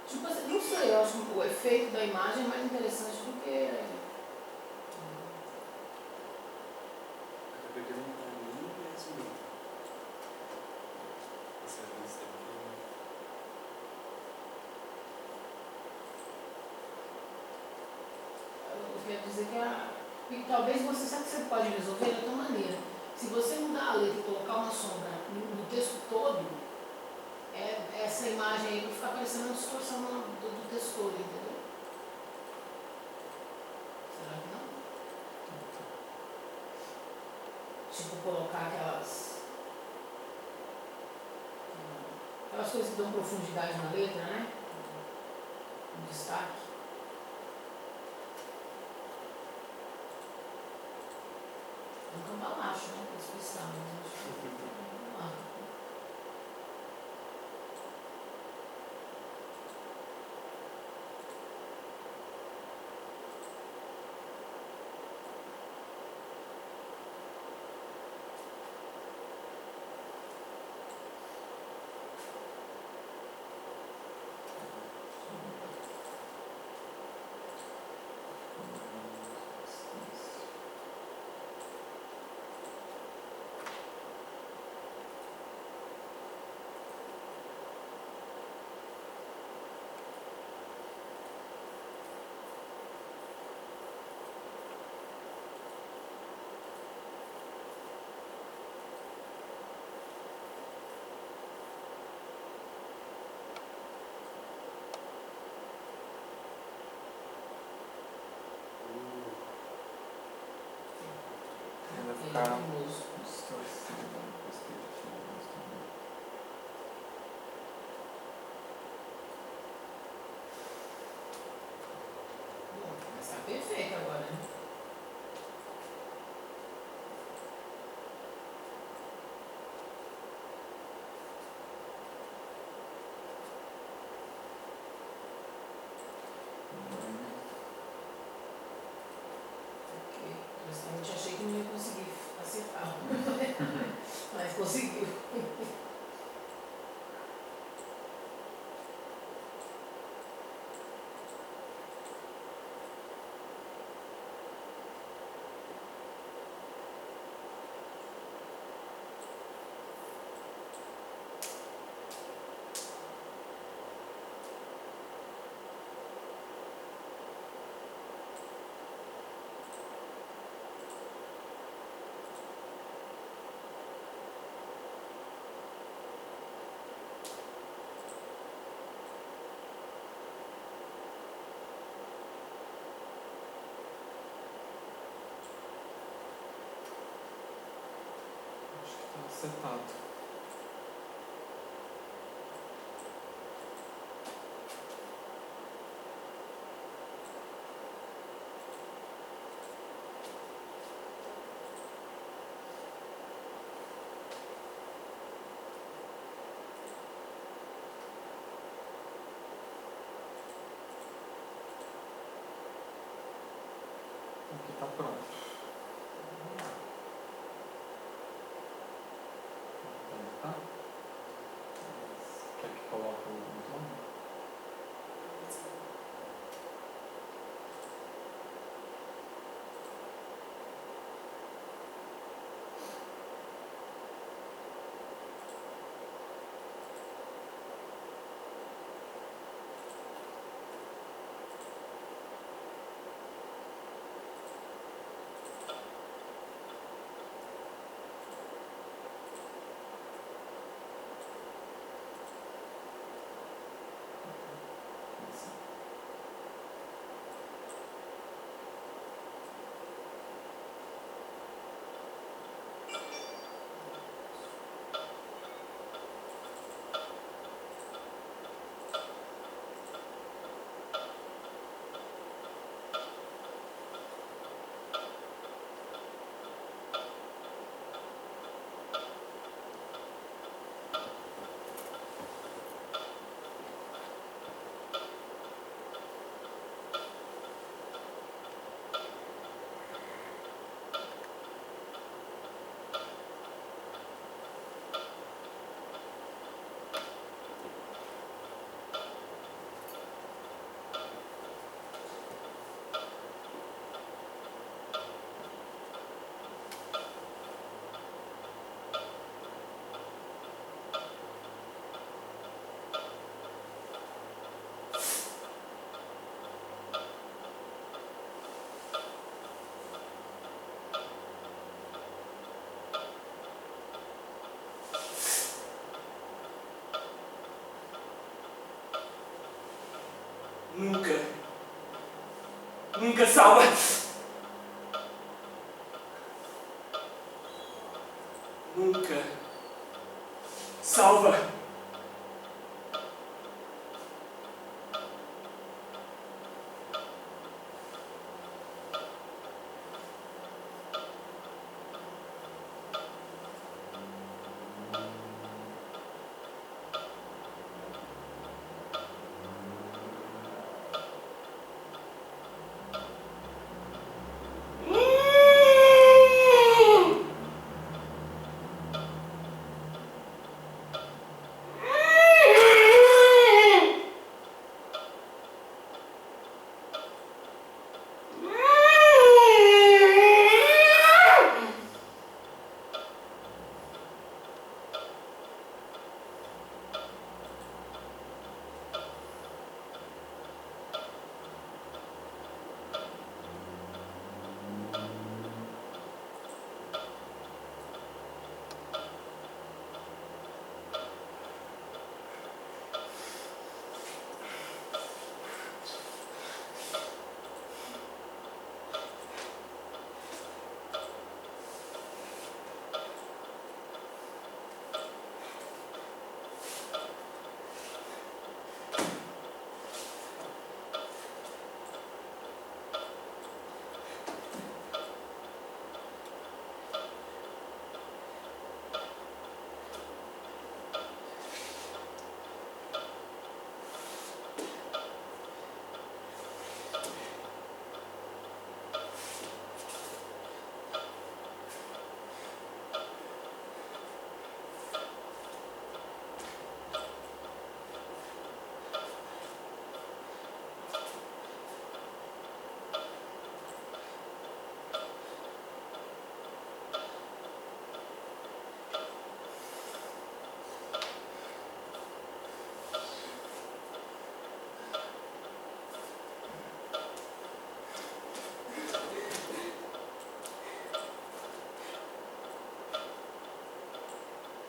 Tipo assim, não sei, eu acho que o efeito da imagem é mais interessante do que. Até porque não está nem mesmo essa lista aqui. Eu quero dizer que talvez você sabe que você pode resolver da tua maneira. Se você mudar a letra e colocar uma sombra no texto todo, essa imagem aí vai ficar parecendo uma distorção do texto todo, entendeu? Será que não? Tipo, colocar aquelas coisas que dão profundidade na letra, né? Um destaque. Um cambalacho, né? Para expressar, mas acho que vamos lá. Vai Ele é ficar famoso. distorcido depois que ele chega também. Bom, mas tá perfeito agora, né? Ok. Honestamente achei que não ia conseguir acertar. Mas conseguiu. Acho que está acertado. Aqui está pronto. Tá? Quer que coloque o botão? Nunca. Nunca salva. Nunca salva.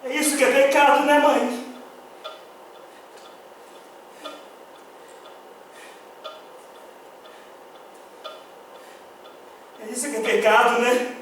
É isso que é pecado, né, mãe? É isso que é pecado, né?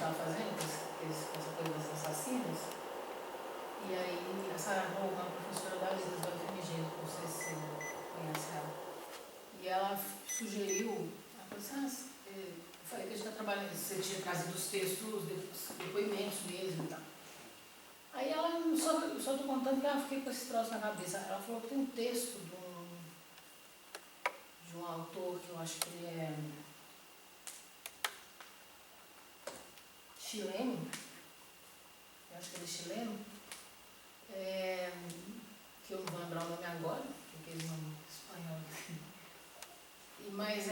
estava fazendo, com essa coisa das assassinas. E aí, essa uma professora da Lidas da UFMG, não sei se você conhece ela. E ela sugeriu, ela falou assim, eu falei que a gente está trabalhando, você tinha trazido os textos, depoimentos mesmo e tal. Aí ela, só estou contando que ela fiquei com esse troço na cabeça. Ela falou que tem um texto de um autor que eu acho que ele é chileno, eu acho que ele é chileno, que eu não vou lembrar o nome agora, porque é nome espanhol. Mas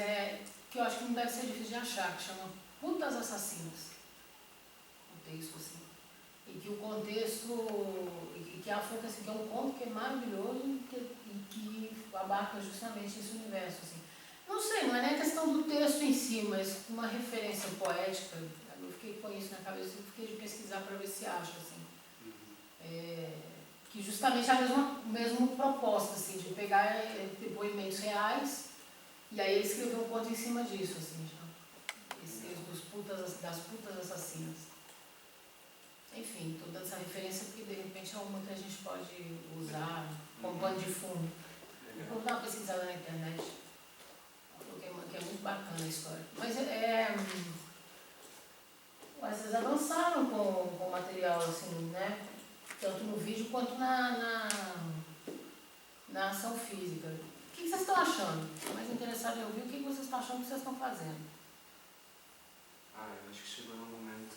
que eu acho que não deve ser difícil de achar, que chama Putas Assassinas. Um texto assim. E que o contexto, e que ela falou assim, que é um conto que é maravilhoso e que abarca justamente esse universo. Assim. Não sei, não é nem a questão do texto em si, mas uma referência poética. Eu fiquei com isso na cabeça e fiquei de pesquisar para ver se acho. Assim. Que justamente é a mesma proposta, assim, de pegar depoimentos reais e aí ele escreveu um conto em cima disso, assim, das putas assassinas. Enfim, estou dando essa referência porque de repente é uma que a gente pode usar como pano de fundo. Eu vou dar uma pesquisada na internet, que é muito bacana a história. Mas vocês avançaram com o material, assim, né? Tanto no vídeo quanto na ação física. O que vocês estão achando? Estou mais interessado em ouvir o que vocês estão achando que vocês estão fazendo. Eu acho que chegou num momento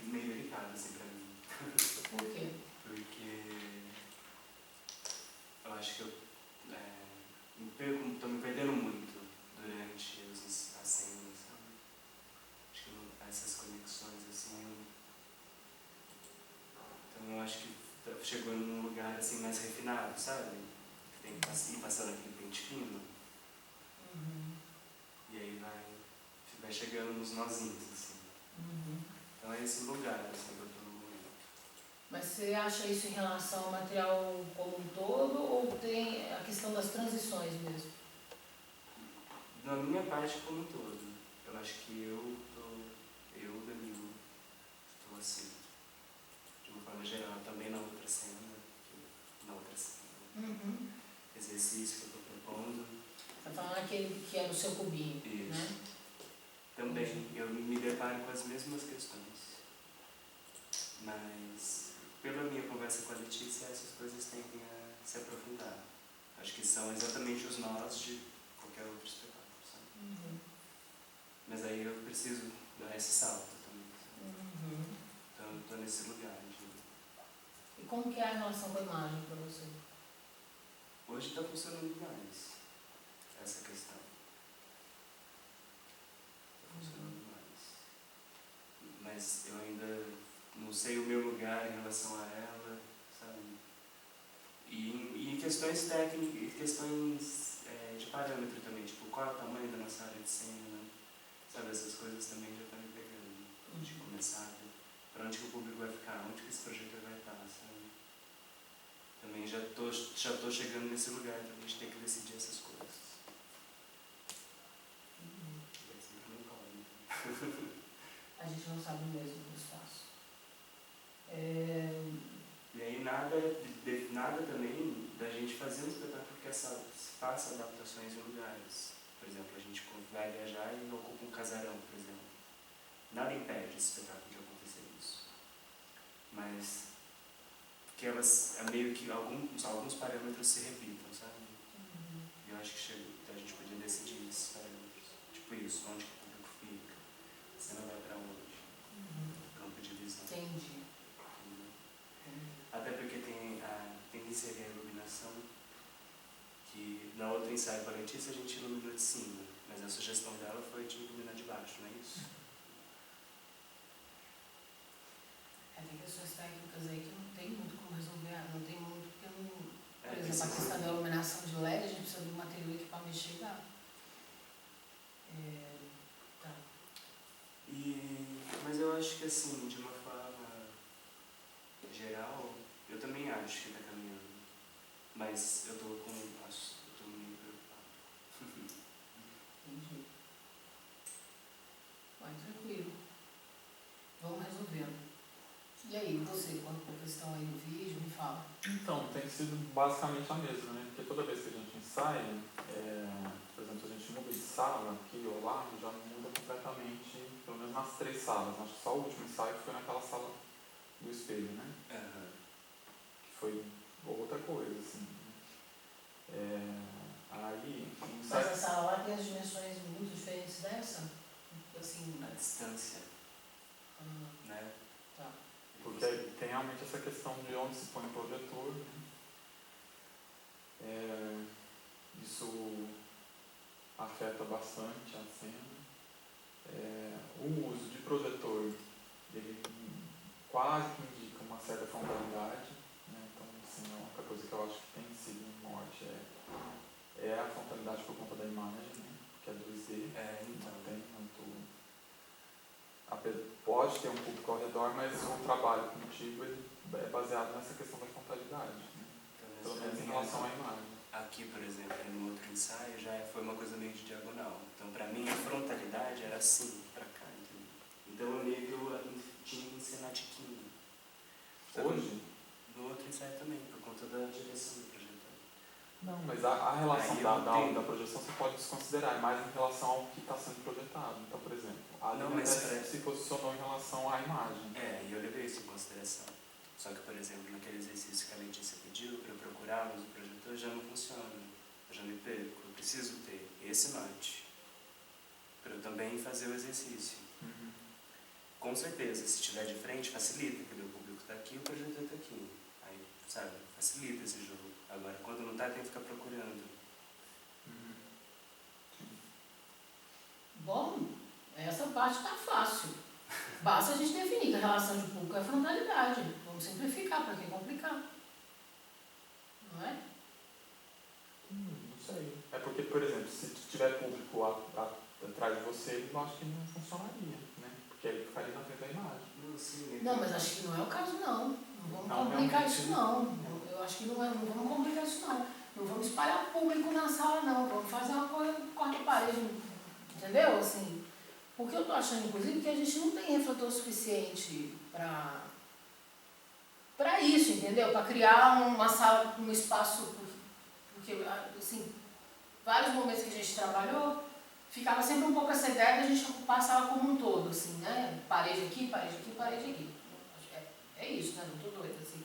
meio delicado, assim, pra mim. Por quê? Porque eu acho que eu estou me perdendo muito durante as cenas, sabe? Acho que essas conexões, assim, então eu acho que chegou num lugar, assim, mais refinado, sabe? Que tem que ir passando aquele pente fino. E aí vai chegando nos nozinhos, assim. Então é esse lugar, assim, que eu estou no momento. Mas você acha isso em relação ao material como um todo ou tem a questão das transições mesmo? Na minha parte como um todo. Eu acho que Danilo, estou assim, de uma forma geral, também na outra cena, exercício que eu estou propondo. Você está falando aquele que é no seu cubinho, Isso. Né? Também eu me deparo com as mesmas questões. Mas, pela minha conversa com a Letícia, essas coisas tendem a se aprofundar. Acho que são exatamente os nós de qualquer outro espetáculo, sabe? Mas aí eu preciso dar esse salto também. Então, estou nesse lugar. E como que é a relação com a imagem para você? Hoje está funcionando mais essa questão. Está funcionando mais. Mas eu ainda não sei o meu lugar em relação a ela, sabe? E em questões técnicas, questões de parâmetro também, tipo, qual é o tamanho da nossa área de cena, sabe? Essas coisas também já estão me pegando, de começar, para onde que o público vai ficar, onde que esse projeto vai estar, sabe? Também já tô chegando nesse lugar, então a gente tem que decidir essas coisas. É sempre uma incógnita. A gente não sabe mesmo do espaço. E aí nada também da gente fazer um espetáculo que faça adaptações em lugares. Por exemplo, a gente vai viajar e ocupa um casarão, por exemplo. Nada impede esse espetáculo de acontecer isso. Mas que elas, meio que alguns parâmetros se repitam, sabe? E eu acho que a gente podia decidir esses parâmetros. Tipo isso, onde que o público fica, a cena vai pra onde, campo de visão. Entendi. Até porque tem que inserir a iluminação, que na outra ensaio com a Letícia a gente iluminou de cima, mas a sugestão dela foi de iluminar de baixo, não é isso? Tem questões técnicas aí que não tem muito como resolver, não tem muito, porque eu não... Por exemplo, precisa. a questão da iluminação de LED, a gente precisa do material e equipamento chegar. Tá. Mas eu acho que assim, de uma forma geral, eu também acho que está caminhando. Mas eu estou meio preocupado. Entendi. Vai tranquilo. Vamos aí no vídeo? Me fala. Então, tem sido basicamente a mesma, né? Porque toda vez que a gente ensaia, por exemplo, se a gente muda de sala aqui ou lá, já muda completamente, pelo menos nas 3 salas. Acho que só o último ensaio foi naquela sala do espelho, né? Que foi outra coisa, assim. Aí, o Mas ensaio... a sala lá tem as dimensões muito diferentes dessa? Assim, A distância, né? tá. Porque aí tem realmente essa questão de onde se põe o projetor, né? Isso afeta bastante a cena. O uso de projetor, ele quase que indica uma certa frontalidade, né? Então, assim, a única coisa que eu acho que tem sido um norte é a frontalidade por conta da imagem, né? Que é 2D, Então. não tem muito... Pode ter um público ao redor, mas o trabalho contigo ele é baseado nessa questão da frontalidade, né? Pelo menos em relação à imagem. Aqui, por exemplo, no outro ensaio, já foi uma coisa meio de diagonal. Então, para mim, a frontalidade era assim, para cá, entendeu? Então, eu meio que eu tinha que ensinar tiquinho. Hoje? No outro ensaio também, por conta da direção do projetor. Não, mas a relação da projeção você pode desconsiderar, é mais em relação ao que está sendo projetado. Então, por exemplo, a linha se posicionou em relação à imagem. E eu levei isso em consideração. Só que, por exemplo, naquele exercício que a Letícia pediu, para eu procurar a luz do projetor, já não funciona. Eu já me perco. Eu preciso ter esse norte para eu também fazer o exercício. Com certeza, se estiver de frente, facilita, porque o público está aqui e o projetor está aqui. Aí, sabe, facilita esse jogo. Agora, quando não está, tem que ficar procurando. Bom, essa parte está fácil. Basta a gente definir que a relação de público é frontalidade. Vamos simplificar, para que complicar? Não é? Não sei. É porque, por exemplo, se tiver público atrás de você, eu acho que não funcionaria, né? Porque ele ficaria na frente da imagem. Não, mas acho que não é o caso, não. Não vamos complicar isso, não. Eu acho que não vamos complicar isso, não. Não vamos espalhar o público na sala, não. Vamos fazer uma coisa quarta-parede, entendeu? Assim, porque eu tô achando, inclusive, que a gente não tem refletor suficiente para isso, entendeu? Para criar uma sala, um espaço, porque, assim, vários momentos que a gente trabalhou, ficava sempre um pouco essa ideia de a gente ocupar a sala como um todo, assim, né? Parede aqui, parede aqui, parede aqui. É isso, né? Não tô doida, assim.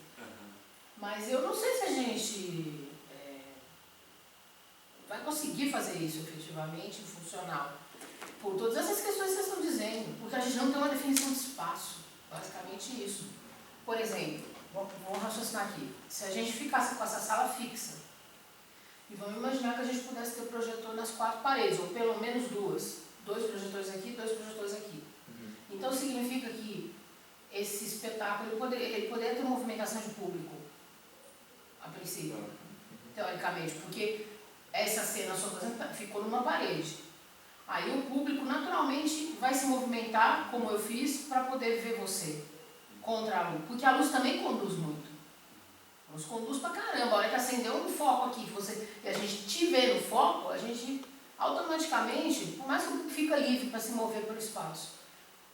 Mas eu não sei se a gente vai conseguir fazer isso efetivamente, funcional. Por todas essas questões que vocês estão dizendo. Porque a gente não tem uma definição de espaço. Basicamente isso. Por exemplo, vamos raciocinar aqui. Se a gente ficasse com essa sala fixa, e vamos imaginar que a gente pudesse ter projetor nas 4 paredes, ou pelo menos 2. 2 projetores aqui, 2 projetores aqui. Então significa que esse espetáculo ele poderia ter movimentação de público, a princípio, teoricamente, porque essa cena só ficou numa parede. Aí o público naturalmente vai se movimentar, como eu fiz, para poder ver você contra a luz, porque a luz também conduz muito. A luz conduz pra caramba. A hora que acendeu um foco aqui e a gente te vê no foco, a gente automaticamente, por mais que o público fica livre para se mover pelo espaço,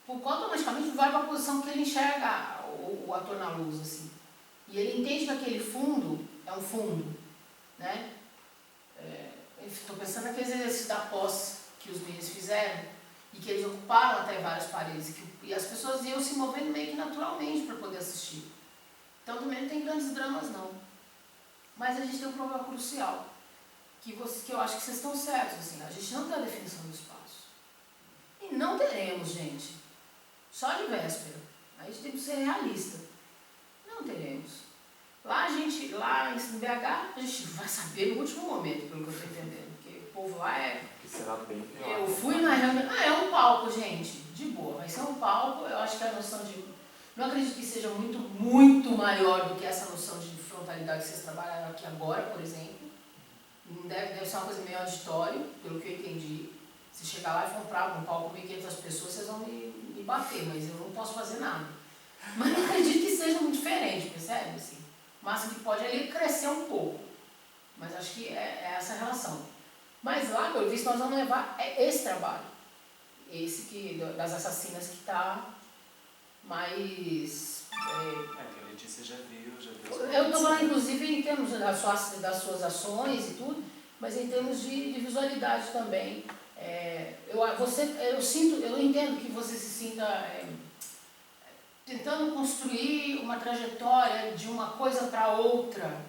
automaticamente vai para a posição que ele enxerga o ator na luz, assim. E ele entende que aquele fundo é um fundo, né? Estou pensando naqueles exercícios da posse que os meninos fizeram e que eles ocuparam até várias paredes e as pessoas iam se movendo meio que naturalmente para poder assistir. Então também não tem grandes dramas, não. Mas a gente tem um problema crucial, que eu acho que vocês estão certos, assim, a gente não tem a definição do espaço. E não teremos, gente. Só de véspera. A gente tem que ser realista. Não teremos. Lá em BH, a gente vai saber no último momento, pelo que eu estou entendendo. Porque o povo lá que será bem pior. Eu fui na reunião. É um palco, gente. De boa. Vai ser um palco. Eu acho que a noção de... Não acredito que seja muito, muito maior do que essa noção de frontalidade que vocês trabalharam aqui agora, por exemplo. Deve ser uma coisa meio auditório, pelo que eu entendi. Se chegar lá e comprar um palco com 1.500 pessoas, vocês vão me bater, mas eu não posso fazer nada. Mas não acredito que seja muito diferente, percebe? Assim, o máximo que pode é ele crescer um pouco. Mas acho que é essa a relação. Mas lá, pelo visto, nós vamos levar esse trabalho. Esse das assassinas que está mais... Aquele Letícia já viu Eu estou falando, inclusive, em termos das suas ações e tudo, mas em termos de visualidade também. Eu entendo que você se sinta tentando construir uma trajetória de uma coisa para outra,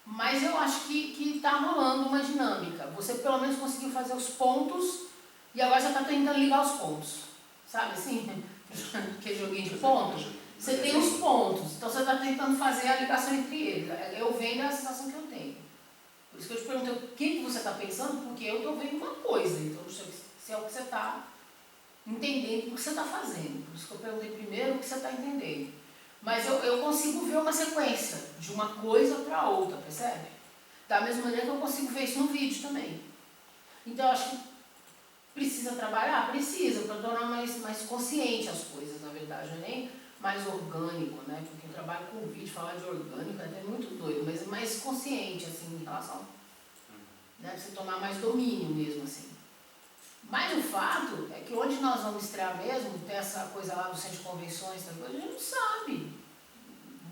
mas eu acho que está rolando uma dinâmica. Você pelo menos conseguiu fazer os pontos e agora você está tentando ligar os pontos, sabe assim? Que joguinho de pontos. Você tem os pontos, então você está tentando fazer a ligação entre eles. Eu venho da sensação que eu tenho. Por isso que eu te perguntei o que você está pensando, porque eu estou vendo uma coisa, então não sei se é o que você está entendendo o que você está fazendo. Por isso que eu perguntei primeiro o que você está entendendo. Mas eu consigo ver uma sequência de uma coisa para outra, percebe? Da mesma maneira que eu consigo ver isso no vídeo também. Então eu acho que precisa trabalhar? Precisa, para tornar mais consciente as coisas, na verdade, não é nem mais orgânico, né? Porque eu trabalho com vídeo, falar de orgânico é até muito doido, mas é mais consciente, assim, em relação, né? Você tomar mais domínio mesmo, assim. Mas o fato é que onde nós vamos estrear mesmo, tem essa coisa lá do centro de convenções, a gente não sabe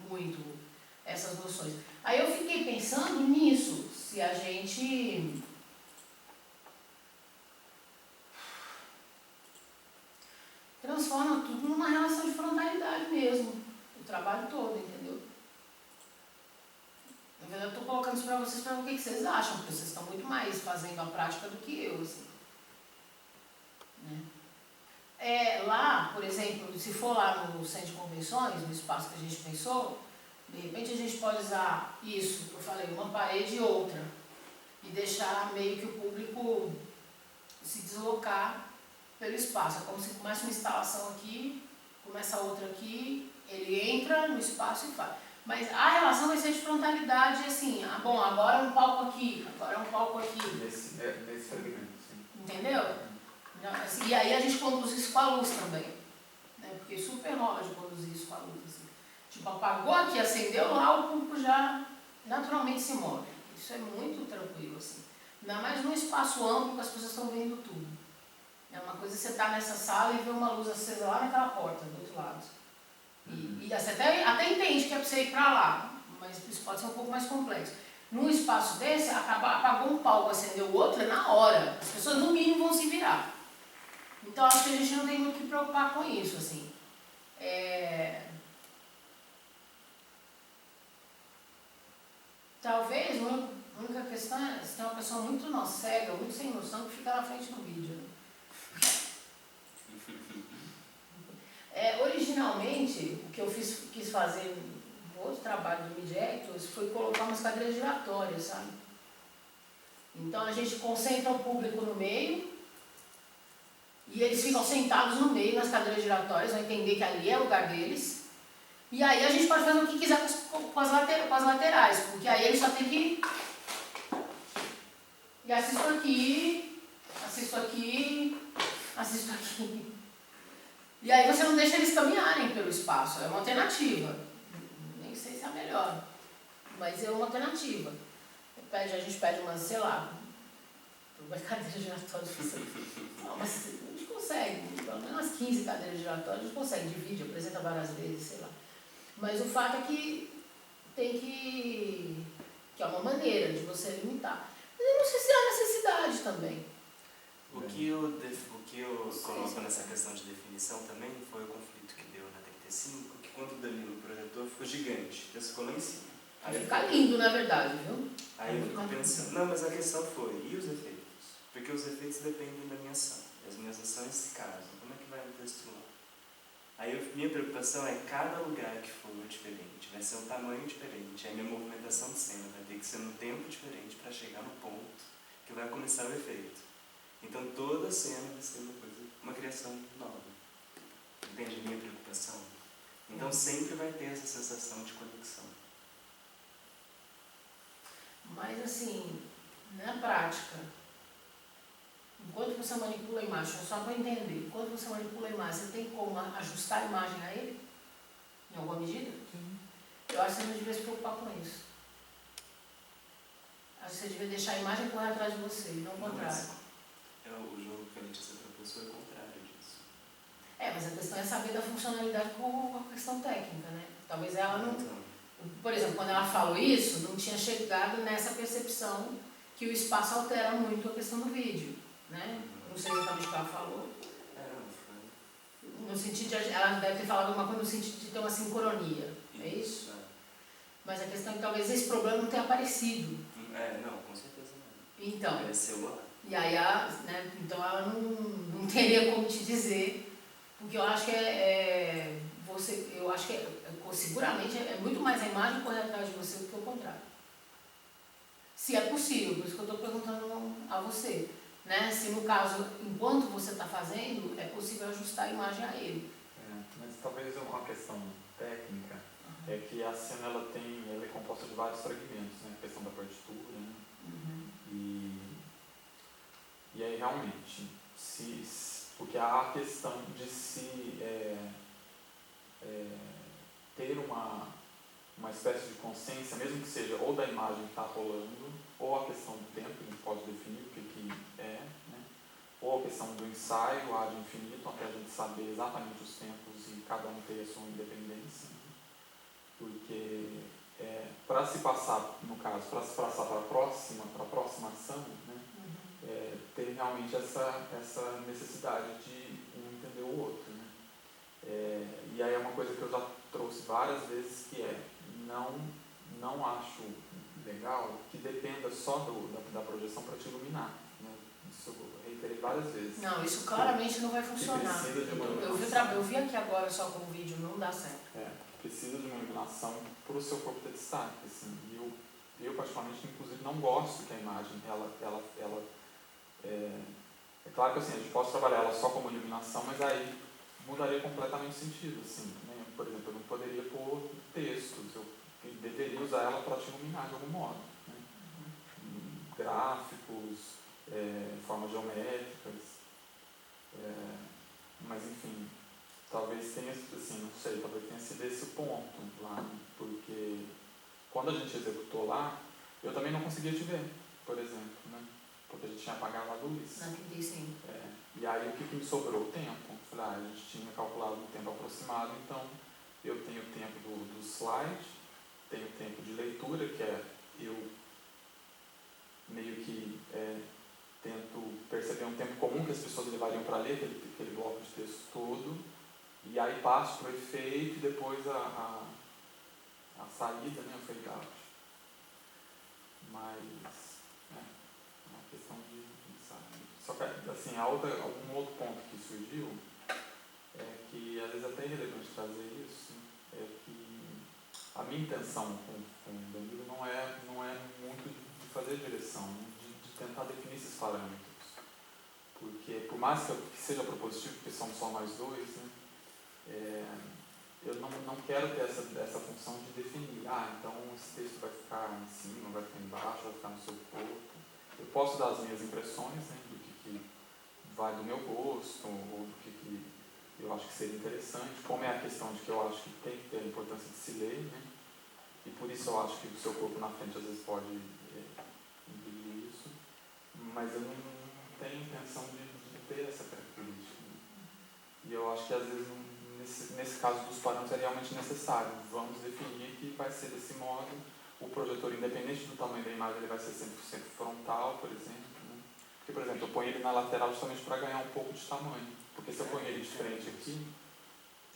muito essas noções. Aí eu fiquei pensando nisso, se a gente transforma tudo numa relação de frontalidade mesmo, o trabalho todo, entendeu? Na verdade, eu estou colocando isso para vocês para ver o que vocês acham, porque vocês estão muito mais fazendo a prática do que eu, assim. Né? Lá, por exemplo, se for lá no centro de convenções, no espaço que a gente pensou, de repente a gente pode usar isso, que eu falei, uma parede e outra, e deixar meio que o público se deslocar pelo espaço. É como se começa uma instalação aqui, começa outra aqui, ele entra no espaço e faz. Mas a relação vai ser de frontalidade, assim, bom, agora é um palco aqui, agora é um palco aqui. Nesse segmento, sim. Entendeu? Assim, e aí a gente conduz isso com a luz também. Né? Porque super rola de conduzir isso com a luz. Assim. Tipo, apagou aqui, acendeu lá, o público já naturalmente se move. Isso é muito tranquilo, assim. Ainda mais num espaço amplo que as pessoas estão vendo tudo. É uma coisa você estar nessa sala e ver uma luz acesa lá naquela porta, do outro lado. E você até entende que é para você ir para lá, mas isso pode ser um pouco mais complexo. Num espaço desse, apagou um palco, acendeu o outro, é na hora. As pessoas no mínimo vão se virar. Então acho que a gente não tem muito que preocupar com isso, assim. Talvez a única questão é se tem uma pessoa muito cega, muito sem noção, que fica na frente do vídeo. Né? Originalmente, o que eu quis fazer no outro trabalho do Midjectors foi colocar umas cadeiras giratórias, sabe? Então a gente concentra o público no meio e eles ficam sentados no meio nas cadeiras giratórias, vão entender que ali é o lugar deles. E aí a gente pode fazer o que quiser com as laterais, porque aí eles só tem que... E assisto aqui, assisto aqui, assisto aqui. E aí você não deixa eles caminharem pelo espaço, é uma alternativa. Nem sei se é a melhor, mas é uma alternativa. A gente pede umas, sei lá, uma cadeira giratória. Não, mas a gente consegue, pelo menos umas 15 cadeiras giratórias, a gente consegue, divide, apresenta várias vezes, sei lá. Mas o fato é que tem que é uma maneira de você limitar. Mas eu não sei se há necessidade também. O que eu coloco nessa questão de definição também foi o conflito que deu na 35, que quando o Danilo projetou ficou gigante, então ficou lá em cima. Aí fica lindo, na verdade, viu? Aí eu fico pensando, não, mas a questão foi, e os efeitos? Porque os efeitos dependem da minha ação, e as minhas ações se casam, como é que vai no texto lá? Aí minha preocupação é cada lugar que for diferente, vai ser um tamanho diferente, aí minha movimentação de cena vai ter que ser num tempo diferente para chegar no ponto que vai começar o efeito. Então toda cena vai ser uma criação nova. Entende a minha preocupação? Então sempre vai ter essa sensação de conexão. Mas assim, na prática, enquanto você manipula a imagem, só para entender, enquanto você manipula a imagem, você tem como ajustar a imagem a ele? Em alguma medida? Sim. Eu acho que você não devia se preocupar com isso. Acho que você devia deixar a imagem correr atrás de você, e não o contrário. O jogo que a Letícia propôs é o contrário disso. Mas a questão é saber da funcionalidade com a questão técnica, né? Talvez ela não... Então, Por exemplo, quando ela falou isso, não tinha chegado nessa percepção que o espaço altera muito a questão do vídeo, né? Não sei exatamente o que ela falou. não foi. No sentido de... Ela deve ter falado alguma coisa no sentido de ter uma sincronia, é isso? Mas a questão é que talvez esse problema não tenha aparecido. Não, com certeza não. Então... Apareceu lá. E aí, né, então ela não teria como te dizer, porque eu acho que eu acho que seguramente é muito mais a imagem correr atrás de você do que o contrário. Se é possível, por isso que eu estou perguntando a você, né? Se no caso, enquanto você está fazendo, é possível ajustar a imagem a ele. Mas talvez uma questão técnica é que a cena ela é composta de vários fragmentos, né? A questão da partitura, né? E aí realmente, porque há a questão de ter uma espécie de consciência, mesmo que seja ou da imagem que está rolando, ou a questão do tempo, a gente pode definir o que é, né? Ou a questão do ensaio, ad infinito, até a gente saber exatamente os tempos e cada um ter a sua independência, né? Porque para se passar, no caso, para se passar para a próxima ação, né? Tem realmente essa necessidade de um entender o outro, né? E aí é uma coisa que eu já trouxe várias vezes, que não acho legal que dependa só da projeção para te iluminar, né? Isso eu reiterei várias vezes. Não, isso claramente não vai funcionar. Precisa de uma iluminação. Eu vi aqui agora só com o vídeo, não dá certo. Precisa de uma iluminação para o seu corpo ter destaque, assim. E eu particularmente, inclusive, não gosto que a imagem, é claro que assim, a gente pode trabalhar ela só como iluminação, mas aí mudaria completamente o sentido, assim, né? Por exemplo, eu não poderia pôr textos, eu deveria usar ela para te iluminar de algum modo, né? Gráficos, formas geométricas, mas enfim, talvez tenha, assim, não sei, talvez tenha sido esse ponto lá, porque quando a gente executou lá, eu também não conseguia te ver, por exemplo, né? Porque a gente tinha apagado a luz. Não entendi, sim. E aí o que me sobrou? O tempo. Falei, a gente tinha calculado um tempo aproximado, então eu tenho o tempo do slide, tenho o tempo de leitura, que eu meio que tento perceber um tempo comum que as pessoas levariam para ler aquele bloco de texto todo, e aí passo para o efeito e depois a saída, né, o fade out. Mas uma questão de sabe. Só que assim, algum outro ponto que surgiu é que às vezes até é relevante trazer isso, é que a minha intenção com o Danilo não é muito de fazer direção, de tentar definir esses parâmetros. Porque por mais que seja propositivo, porque são só nós dois, né, eu não quero ter essa função de definir, então esse texto vai ficar em cima, vai ficar embaixo, vai ficar no seu corpo. Eu posso dar as minhas impressões, né, do que vai do meu gosto, ou do que eu acho que seria interessante, como é a questão de que eu acho que tem que ter a importância de se ler, né, e por isso eu acho que o seu corpo na frente às vezes pode impedir isso, mas eu não tenho intenção de ter essa característica, né? E eu acho que às vezes nesse caso dos parâmetros é realmente necessário. Vamos definir que vai ser desse modo. O projetor, independente do tamanho da imagem, ele vai ser 100% frontal, por exemplo, né? Porque, por exemplo, eu ponho ele na lateral justamente para ganhar um pouco de tamanho. Porque se eu ponho ele de frente aqui,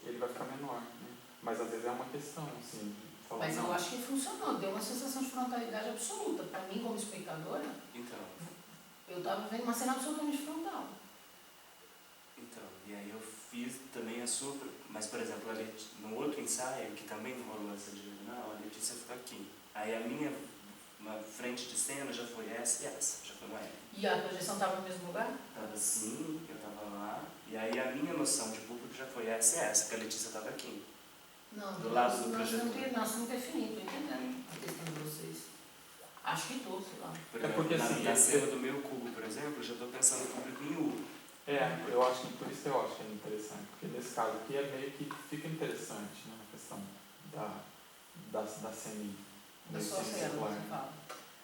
ele vai ficar menor, né? Mas às vezes é uma questão, assim, de falar, mas eu acho que funcionou, deu uma sensação de frontalidade absoluta. Para mim, como espectadora, Então, eu estava vendo uma cena absolutamente frontal. E aí eu fiz também a sua, mas por exemplo, no outro ensaio, que também rolou essa diagonal, a Letícia ficou aqui. Aí a minha frente de cena já foi essa e essa, já foi uma L. E a projeção estava no mesmo lugar? Estava assim, eu estava lá, e aí a minha noção de público já foi essa e essa, que a Letícia estava aqui. Não, do lado do nós projetor. nós não definimos, estou entendendo a questão de vocês. Acho que estou, sei lá. porque assim, na cena do meu cubo, por exemplo, eu já estou pensando no público em U. eu acho que por isso que eu acho que é interessante, porque nesse caso aqui é meio que fica interessante, né, a questão da semi. Da sua cena, você fala.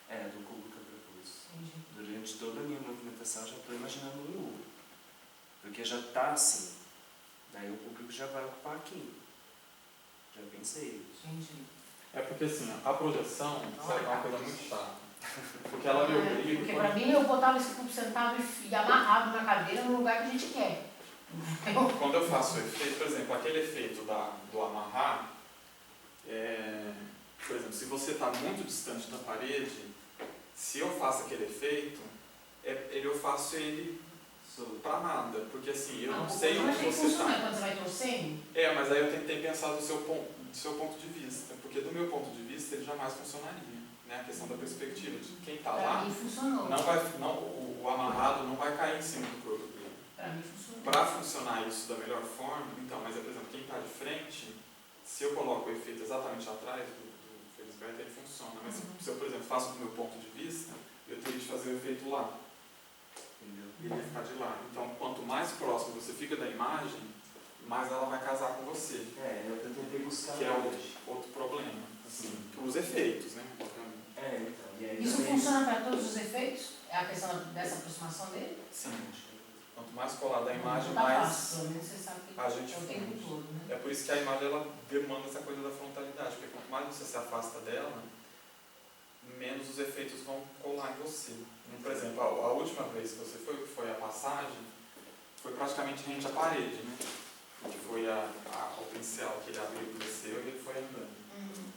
Do cubo que eu propus. Entendi. Durante toda a minha movimentação, já estou imaginando um U. Porque já está assim. Daí o público já vai ocupar aqui. Já pensei isso. Entendi. É porque assim, a projeção é uma coisa muito chata. Porque ela me obriga. Porque pra mim eu botava esse cubo sentado e amarrado na cadeira no lugar que a gente quer. Quando eu faço o efeito, por exemplo, aquele efeito do amarrar, por exemplo, se você está muito distante da parede, se eu faço aquele efeito, eu faço ele para nada, porque assim, eu não sei onde você está. Quando você vai torcendo? Mas aí eu tentei pensar do seu ponto de vista, porque do meu ponto de vista ele jamais funcionaria. Né? A questão da perspectiva de quem está lá, Pra mim funcionou. o amarrado não vai cair em cima do corpo dele. Pra mim funcionou. Para funcionar isso da melhor forma, então, mas por exemplo, quem está de frente, se eu coloco o efeito exatamente atrás do Felisberto, ele funciona. Mas se eu, por exemplo, faço do meu ponto de vista, eu teria de fazer o efeito lá. Entendeu? E ele vai ficar de lá. Então, quanto mais próximo você fica da imagem, mais ela vai casar com você. Eu tentei buscar. Que é outro problema. Assim, os efeitos, né? Então. E aí Isso funciona para todos os efeitos? É a questão dessa aproximação dele? Sim. Quanto mais colada a imagem, não tá mais fácil, pelo menos você sabe que a gente é o tempo funde. todo, né? É por isso que a imagem ela demanda essa coisa da frontalidade, porque quanto mais você se afasta dela, menos os efeitos vão colar em você. Por exemplo, a última vez que você foi a passagem, foi praticamente rente à parede, né? Que foi o pincel que ele abriu e desceu e ele foi andando.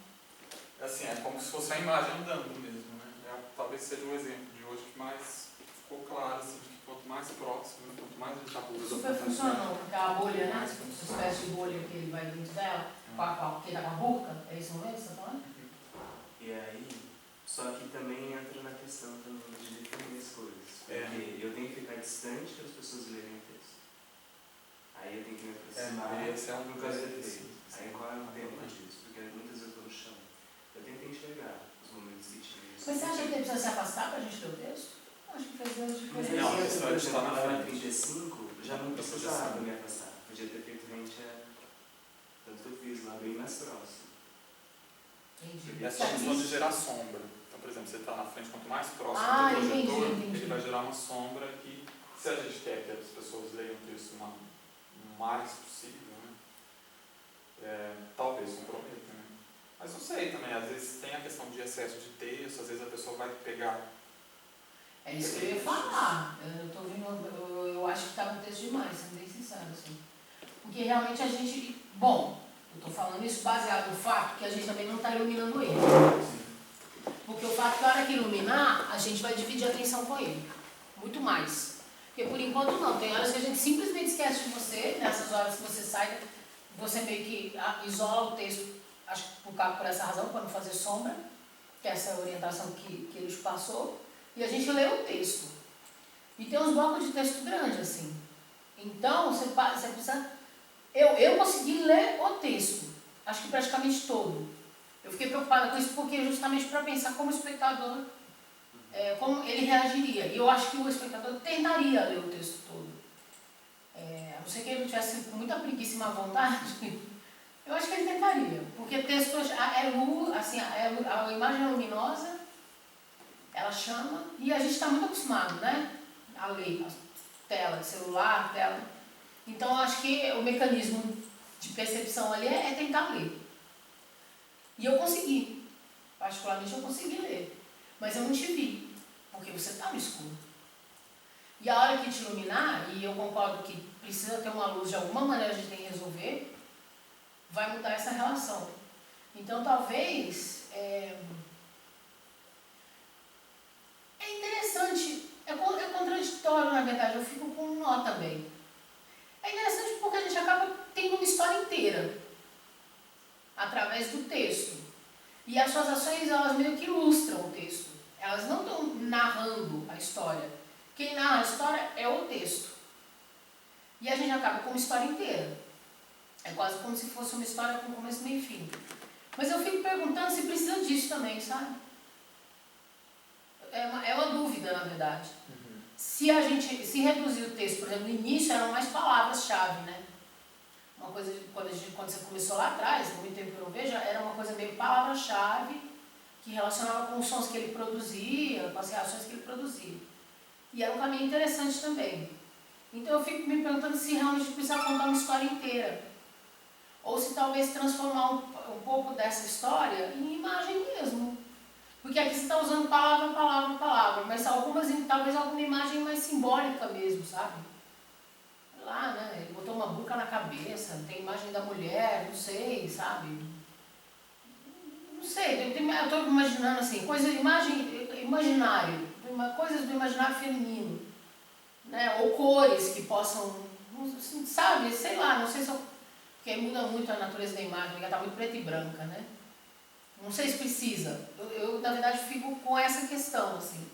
Assim, é como se fosse a imagem andando mesmo, né? Talvez seja o exemplo de hoje que mais ficou claro, assim, de que quanto mais próximo, quanto mais a gente abusa. Super funcionou, porque a bolha, né? Essa espécie de bolha que ele vai dentro dela, que tá com a boca, é isso mesmo que você tá falando? E aí, só que também entra na questão também de definir as coisas. Porque eu tenho que ficar distante para as pessoas lerem o texto. Aí eu tenho que me aproximar Esse é um por causa do efeito. Aí qual é o tempo disso? Porque muitas vezes eu estou no chão. Eu tentei enxergar os momentos que tinha. Mas você acha que ele precisa se afastar para a gente ler o texto? Acho que faz grande diferença. Não, a questão é de estar na frente. 35, já não precisava me afastar. Podia ter feito rente a... Tanto que eu fiz lá bem mais próximo. Entendi. É só questão de gerar sombra. Então, por exemplo, você está na frente, quanto mais próximo do entendi. projetor, ele vai gerar uma sombra que, se a gente quer que as pessoas leiam o texto o mais possível, né? Talvez comprometa, né? Mas não sei também, às vezes tem a questão de excesso de texto, às vezes a pessoa vai pegar. É isso que eu ia falar. Eu acho que está no texto demais, sendo bem sincero, assim. Porque realmente a gente. Bom, eu estou falando isso baseado no fato que a gente também não está iluminando ele. Porque o fato que a hora que iluminar, a gente vai dividir a atenção com ele. Muito mais. Porque por enquanto não. Tem horas que a gente simplesmente esquece de você, nessas horas que você sai, você meio que isola o texto, acho que por essa razão, para não fazer sombra, que é essa orientação que ele passou. E a gente lê o texto. E tem uns blocos de texto grandes, assim. Então, você precisa... Eu consegui ler o texto. Acho que praticamente todo. Eu fiquei preocupada com isso porque justamente para pensar como o espectador... como ele reagiria. E eu acho que o espectador tentaria ler o texto todo. A não ser que ele tivesse com muita preguiça e má vontade. Eu acho que ele tentaria. Porque texto é luz, assim, a imagem é luminosa, ela chama, e a gente está muito acostumado, né? A ler, a tela de celular, tela. Então, eu acho que o mecanismo de percepção ali é tentar ler. E eu consegui. Particularmente, eu consegui ler. Mas eu não te vi, porque você está no escuro. E a hora que te iluminar, e eu concordo que precisa ter uma luz, de alguma maneira a gente tem que resolver, vai mudar essa relação. Então, talvez... É interessante, é contraditório, na verdade, eu fico com um nó também. É interessante porque a gente acaba tendo uma história inteira, através do texto. E as suas ações, elas meio que ilustram o texto. Elas não estão narrando a história. Quem narra a história é o texto. E a gente acaba com uma história inteira. É quase como se fosse uma história com começo, meio e fim. Mas eu fico perguntando se precisa disso também, sabe? É uma dúvida, na verdade. Se reduzir o texto, por exemplo, no início eram mais palavras-chave, né? Uma coisa, quando você começou lá atrás, no muito tempo que eu não vejo, era uma coisa meio palavra-chave, que relacionava com os sons que ele produzia, com as reações que ele produzia. E era um caminho interessante também. Então eu fico me perguntando se realmente precisa contar uma história inteira. ou se talvez transformar um pouco dessa história em imagem mesmo. Porque aqui você está usando palavra, mas talvez alguma imagem mais simbólica mesmo, sabe? Sei lá, né? Ele botou uma burca na cabeça, tem imagem da mulher, não sei, sabe? Não sei, eu estou imaginando assim, imaginário, coisas do imaginário feminino, né? Ou cores que possam, sabe? Sei lá, não sei se eu, porque muda muito a natureza da imagem, ela está muito preta e branca, né? Não sei se precisa. Eu na verdade, fico com essa questão, assim.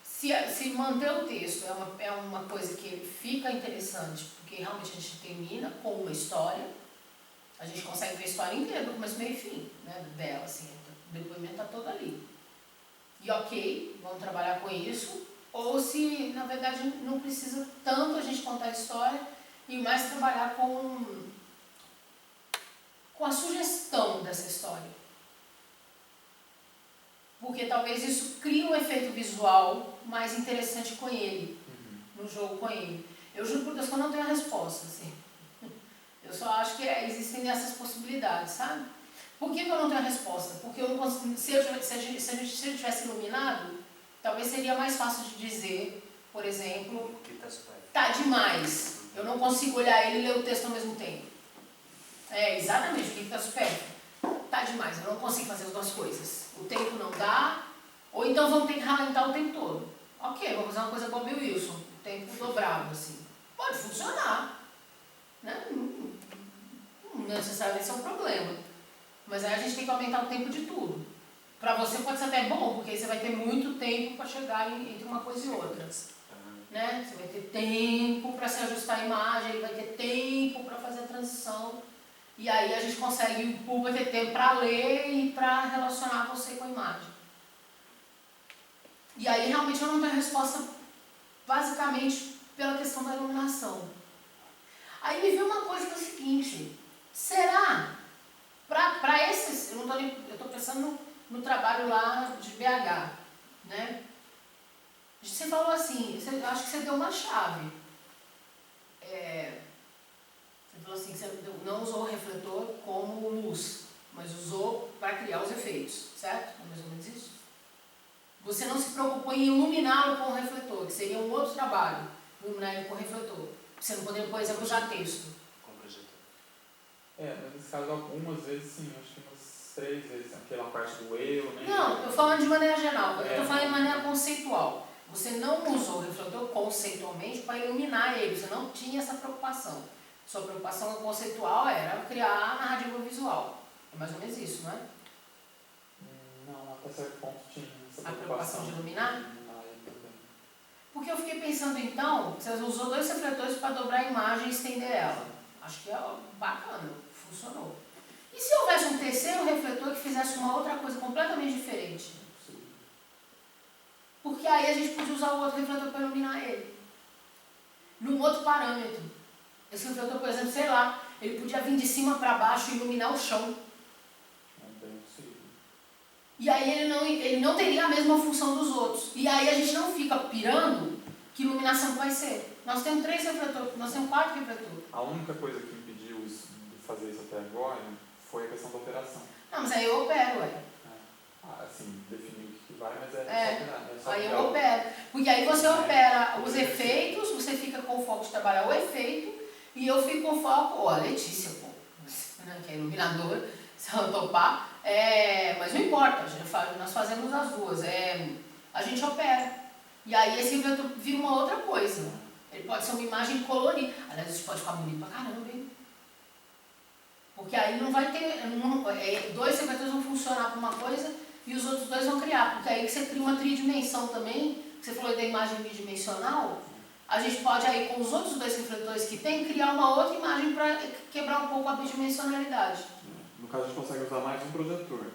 Se manter o texto é uma coisa que fica interessante, porque realmente a gente termina com uma história, a gente consegue ver a história inteira, do começo, meio e fim, né, dela, assim, o depoimento está todo ali. E ok, vamos trabalhar com isso, ou se, na verdade, não precisa tanto a gente contar a história e mais trabalhar com a sugestão dessa história. Porque talvez isso crie um efeito visual mais interessante com ele, no jogo com ele. Eu juro por Deus que eu não tenho a resposta, assim. Eu só acho que existem essas possibilidades, sabe? Por que eu não tenho a resposta? Porque eu não consigo, se ele tivesse iluminado, talvez seria mais fácil de dizer, por exemplo, tá demais, eu não consigo olhar ele e ler o texto ao mesmo tempo. É, exatamente, o que está supérfluo. Tá demais, eu não consigo fazer as duas coisas. O tempo não dá, ou então vamos ter que ralentar o tempo todo. Ok, vamos fazer uma coisa com o Bob Wilson, o tempo dobrado, assim. Pode funcionar, né? Não necessariamente isso é um problema. Mas aí a gente tem que aumentar o tempo de tudo. Para você pode ser até bom, porque aí você vai ter muito tempo para chegar entre uma coisa e outra. Né? Você vai ter tempo para se ajustar a imagem, ele vai ter tempo para fazer a transição. E aí a gente consegue, o público vai ter tempo para ler e para relacionar você com a imagem. E aí realmente eu não tenho resposta basicamente pela questão da iluminação. Aí me veio uma coisa que é o seguinte, será, para esses, eu estou pensando no trabalho lá de BH, né? Você falou assim, acho que você deu uma chave. Você falou assim, que você não usou o refletor como luz, mas usou para criar os efeitos, certo? É mais ou menos isso? Você não se preocupou em iluminá-lo com o refletor, que seria um outro trabalho, iluminar ele com o refletor. Você não poderia, por exemplo, usar texto. Com projetor. Mas nesse caso, algumas vezes sim, acho que umas 3 vezes, aquela parte do eu, né? Não, eu estou falando de maneira geral, eu estou falando de maneira conceitual. Você não usou o refletor conceitualmente para iluminar ele, você não tinha essa preocupação. Sua preocupação conceitual era criar a narrativa visual. É mais ou menos isso, não é? Não, até certo ponto tinha essa A preocupação de iluminar? Também. Porque eu fiquei pensando então, você usou 2 refletores para dobrar a imagem e estender ela. Acho que é bacana, funcionou. E se houvesse um terceiro refletor que fizesse uma outra coisa completamente diferente? Porque aí a gente podia usar o outro refletor para iluminar ele. Num outro parâmetro. Esse refletor, por exemplo, sei lá, ele podia vir de cima para baixo e iluminar o chão. É bem possível. E aí ele não teria a mesma função dos outros. E aí a gente não fica pirando que iluminação vai ser. Nós temos 3 refletores, nós temos 4 refletores. A única coisa que impediu isso, de fazer isso até agora foi a questão da operação. Não, mas aí eu opero, Assim, definir o que vai, mas é só aí eu opero. Porque aí você opera os efeitos, você fica com o foco de trabalhar o efeito, e eu fico com o foco, a Letícia, que é iluminadora, se ela topar, mas não importa, nós fazemos as duas, a gente opera. E aí esse refletor vira uma outra coisa. Ele pode ser uma imagem colorida. Aliás, isso pode ficar bonito pra caramba, hein? Porque aí não vai ter, 2 refletores vão funcionar para uma coisa e os outros 2 vão criar. Porque aí você cria uma tridimensão também, você falou da imagem bidimensional, a gente pode aí com os outros 2 refletores que tem, criar uma outra imagem para quebrar um pouco a bidimensionalidade. No caso, a gente consegue usar mais um projetor,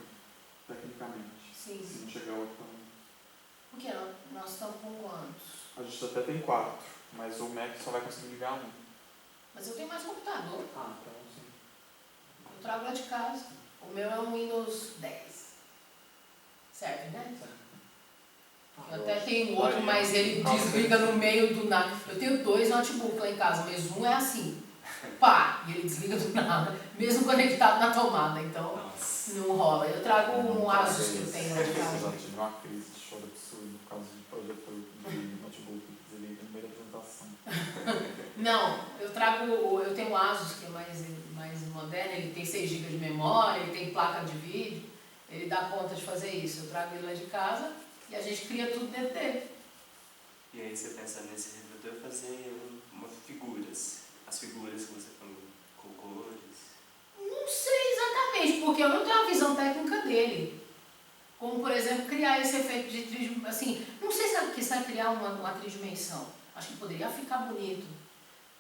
tecnicamente. Sim. Se não chegar outro também. Por que nós estamos com quantos? A gente até tem 4, mas o Mac só vai conseguir ligar um. Mas eu tenho mais computador. Então sim. Eu trago lá de casa. O meu é um Windows 10. Serve, né? Eu até tenho outro, mas ele desliga no meio do nada. Eu tenho 2 notebooks lá em casa, mas um é assim. pá, e ele desliga do nada, mesmo conectado na tomada, então Nossa. não rola. Eu trago um Asus que eu tenho lá de Eu casa. já tive uma crise de choro absurdo por causa de projetor de notebook que desliga no meio da apresentação. Não, eu tenho um Asus que é mais moderno, ele tem 6 GB de memória, ele tem placa de vídeo, ele dá conta de fazer isso. Eu trago ele lá de casa e a gente cria tudo dentro dele. E aí você pensa nesse refletor fazer figuras. As figuras que você falou, com cores. Não sei exatamente, porque eu não tenho a visão técnica dele. Como, por exemplo, criar esse efeito de tridimensional. Assim, não sei se vai criar uma tridimensão. Acho que poderia ficar bonito,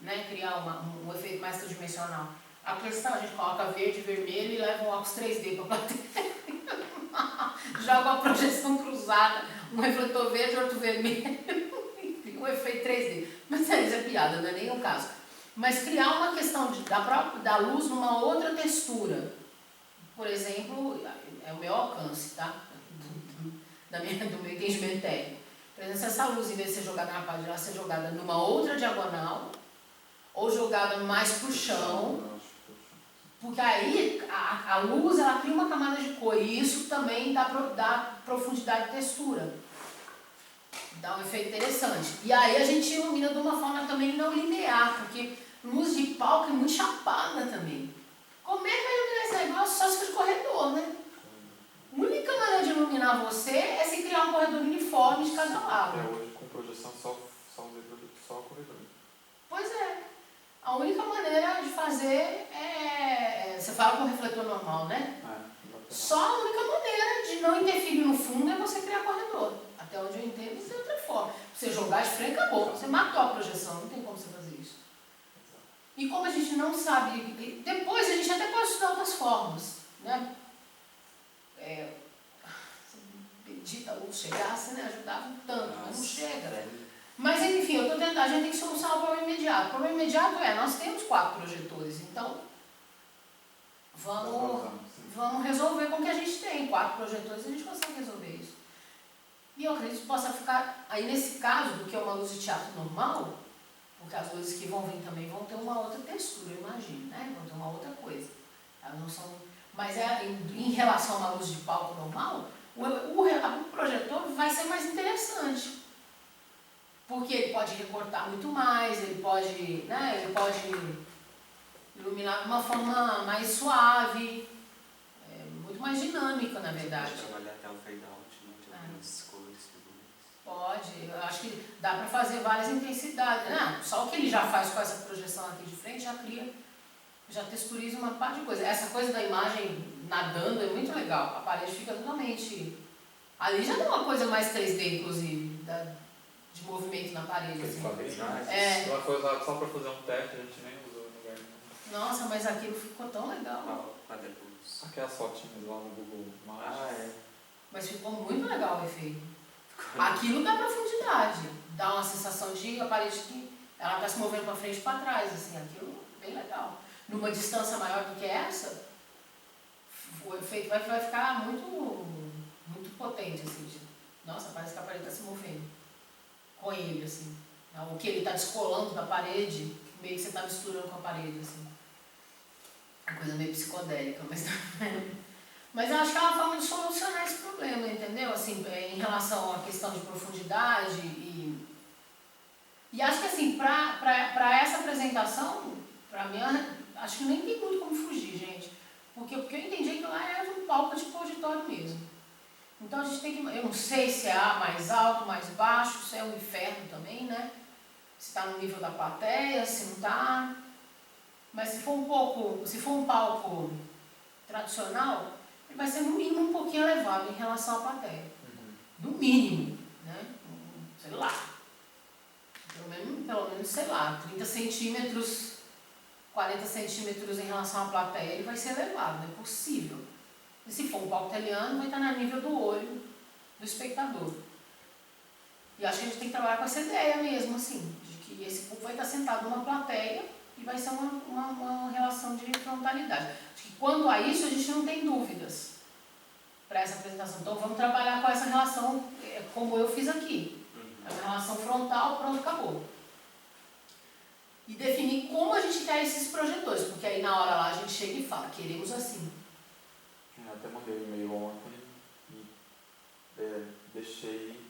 né? Criar um efeito mais tridimensional. A questão, a gente coloca verde, vermelho e leva um óculos 3D para a plateia. Joga uma projeção cruzada, um refletor verde, outro vermelho, um efeito 3D. Mas isso é piada, não é nem o caso. Mas criar uma questão da luz numa outra textura. Por exemplo, é o meu alcance, tá? Do meu entendimento técnico. Por exemplo, se essa luz, em vez de ser jogada na parede, ela ser jogada numa outra diagonal, ou jogada mais pro chão, porque aí a luz ela cria uma camada de cor, e isso também dá profundidade de textura. Dá um efeito interessante. E aí a gente ilumina de uma forma também não linear, porque luz de palco é muito chapada também. Como é que vai iluminar esse negócio? Só se for de corredor, né? A única maneira de iluminar você é se criar um corredor uniforme de cada lado. Até hoje, com projeção, só o corredor. Pois é. A única maneira de fazer você fala com refletor normal, né? Só a única maneira de não interferir no fundo é você criar corredor. Até onde eu entendo, isso é outra forma. Você jogar de frente, acabou. Você matou a projeção, não tem como você fazer isso. E como a gente não sabe, depois a gente até pode estudar outras formas, né? Bendita luz chegasse, né? Ajudava tanto, mas não chega. Mas enfim, eu tô tentando, a gente tem que solucionar o problema imediato. O problema imediato nós temos 4 projetores, então vamos resolver com o que a gente tem. 4 projetores, a gente consegue resolver isso. E eu acredito que possa ficar, aí nesse caso, do que é uma luz de teatro normal, porque as luzes que vão vir também vão ter uma outra textura, eu imagino, né? Vão ter uma outra coisa. Elas não são, mas em relação a uma luz de palco normal, o projetor vai ser mais interessante. Porque ele pode recortar muito mais, ele pode iluminar de uma forma mais suave, muito mais dinâmica, na verdade. Pode trabalhar até o fade out, né? De algumas cores, figuras. Pode, eu acho que dá para fazer várias intensidades. Só o que ele já faz com essa projeção aqui de frente já texturiza uma parte de coisa. Essa coisa da imagem nadando é muito legal, a parede fica totalmente... Ali já dá uma coisa mais 3D, inclusive, de movimento na parede. Assim. Ela foi usada só para fazer um teste, a gente nem usou no lugar nenhum. Nossa, mas aquilo ficou tão legal. Aquelas fotinhas lá no Google Imagens. Mas ficou muito legal o efeito. Aquilo dá profundidade, dá uma sensação de a parede que ela está se movendo para frente e para trás, assim, aquilo bem legal. Numa distância maior do que essa, o efeito vai ficar muito potente, assim, nossa, parece que a parede está se movendo com ele, assim. O que ele está descolando da parede, meio que você está misturando com a parede, assim. Uma coisa meio psicodélica, mas eu acho que é uma forma de solucionar esse problema, entendeu? Assim, em relação à questão de profundidade e acho que assim, para essa apresentação, para mim, acho que nem tem muito como fugir, gente. Porque o que eu entendi é que lá é um palco de auditório mesmo. Então a gente tem que, eu não sei se é A mais alto, mais baixo, se é um inferno também, né? Se está no nível da plateia, se não está. Mas se for um palco tradicional, ele vai ser no mínimo um pouquinho elevado em relação à plateia. No mínimo, né? Sei lá. Pelo menos, sei lá, 30 centímetros, 40 centímetros em relação à plateia, ele vai ser elevado, não é possível. E se for um palco italiano, vai estar no nível do olho do espectador. E acho que a gente tem que trabalhar com essa ideia mesmo, assim, de que esse público vai estar sentado numa plateia e vai ser uma relação de frontalidade. Acho que quanto a isso, a gente não tem dúvidas para essa apresentação. Então vamos trabalhar com essa relação, como eu fiz aqui. É uma relação frontal, pronto, acabou. E definir como a gente quer esses projetores, porque aí na hora lá a gente chega e fala, queremos assim. Eu até mandei um e-mail ontem e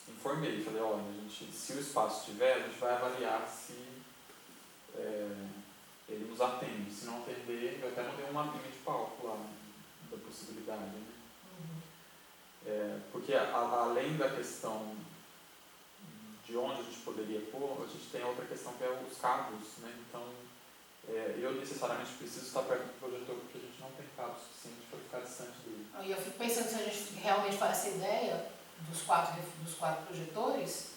informei, falei, olha, se o espaço tiver, a gente vai avaliar se ele nos atende. Se não atender, eu até mandei um mapinha de palco lá, da possibilidade, né? Porque além da questão de onde a gente poderia pôr, a gente tem outra questão que é os cabos, né? Então, eu necessariamente preciso estar perto do projetor porque a gente não tem cabo suficiente para ficar distante dele. E eu fico pensando que se a gente realmente faz essa ideia dos quatro projetores,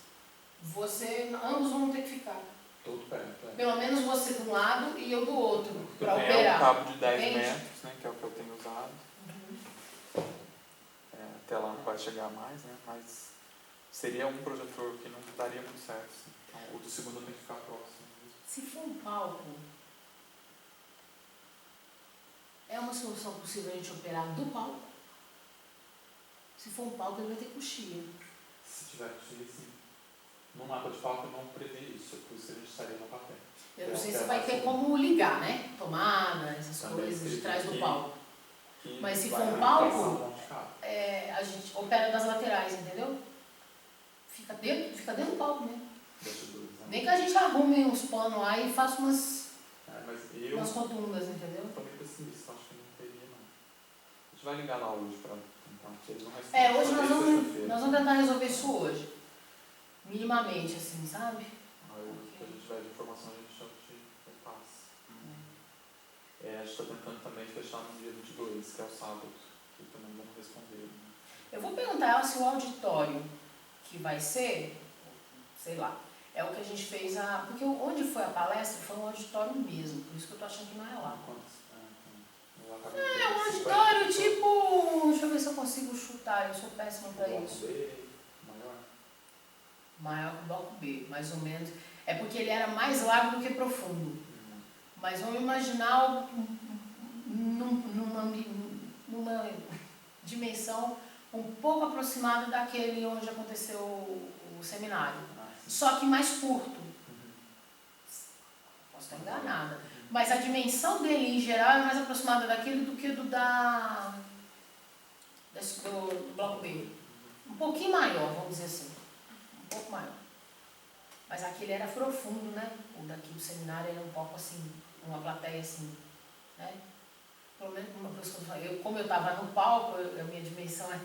ambos vão ter que ficar. Todo perto, Pelo menos você de um lado e eu do outro, para tem operar. um cabo de 10 Entende? metros, né, que é o que eu tenho usado. Até lá não vai chegar mais, né, mas seria um projetor que não daria muito certo. Assim. Então, o do segundo tem que ficar próximo. Se for um palco, é uma solução possível a gente operar do palco? Se for um palco, ele vai ter coxia. Se tiver coxia, sim. No mapa de palco eu não previ isso, por isso a gente estaria no papel. Eu não sei se vai ter como ligar, né? Tomada, essas Também coisas de trás do que- palco. Que Mas se vai for um ter palco, limitação de cabo. A gente opera das laterais, entendeu? Fica dentro do palco mesmo. Bastidores, né? Nem que a gente arrume uns panos lá e faça umas Mas eu rotundas, entendeu? tô meio pessimista, acho que não teria, não. A gente vai ligar lá hoje para tentar, porque eles não respondem. Hoje Só desde sexta-feira. nós vamos tentar resolver isso hoje. Minimamente, assim, sabe? Aí o que a gente tiver de informação, a gente já te repassa. A gente está tentando também fechar no dia 22, que é o sábado, que também vamos responder. Né? Eu vou perguntar a ela se o auditório que vai ser, sei lá, é o que a gente fez porque onde foi a palestra foi um auditório mesmo, por isso que eu tô achando que não é lá. Quantos? Um auditório tipo, deixa eu ver se eu consigo chutar, eu sou péssima pra isso. Maior? Maior que o bloco B, mais ou menos. É porque ele era mais largo do que profundo. Mas vamos imaginar numa dimensão um pouco aproximada daquele onde aconteceu o seminário. Só que mais curto. Posso estar enganada. Mas a dimensão dele, em geral, é mais aproximada daquele do que do bloco B. Um pouquinho maior, vamos dizer assim. Um pouco maior. Mas aquele era profundo, né? O daqui do seminário era um pouco assim, uma plateia assim, né? Pelo menos uma pessoa, como eu estava no palco, a minha dimensão é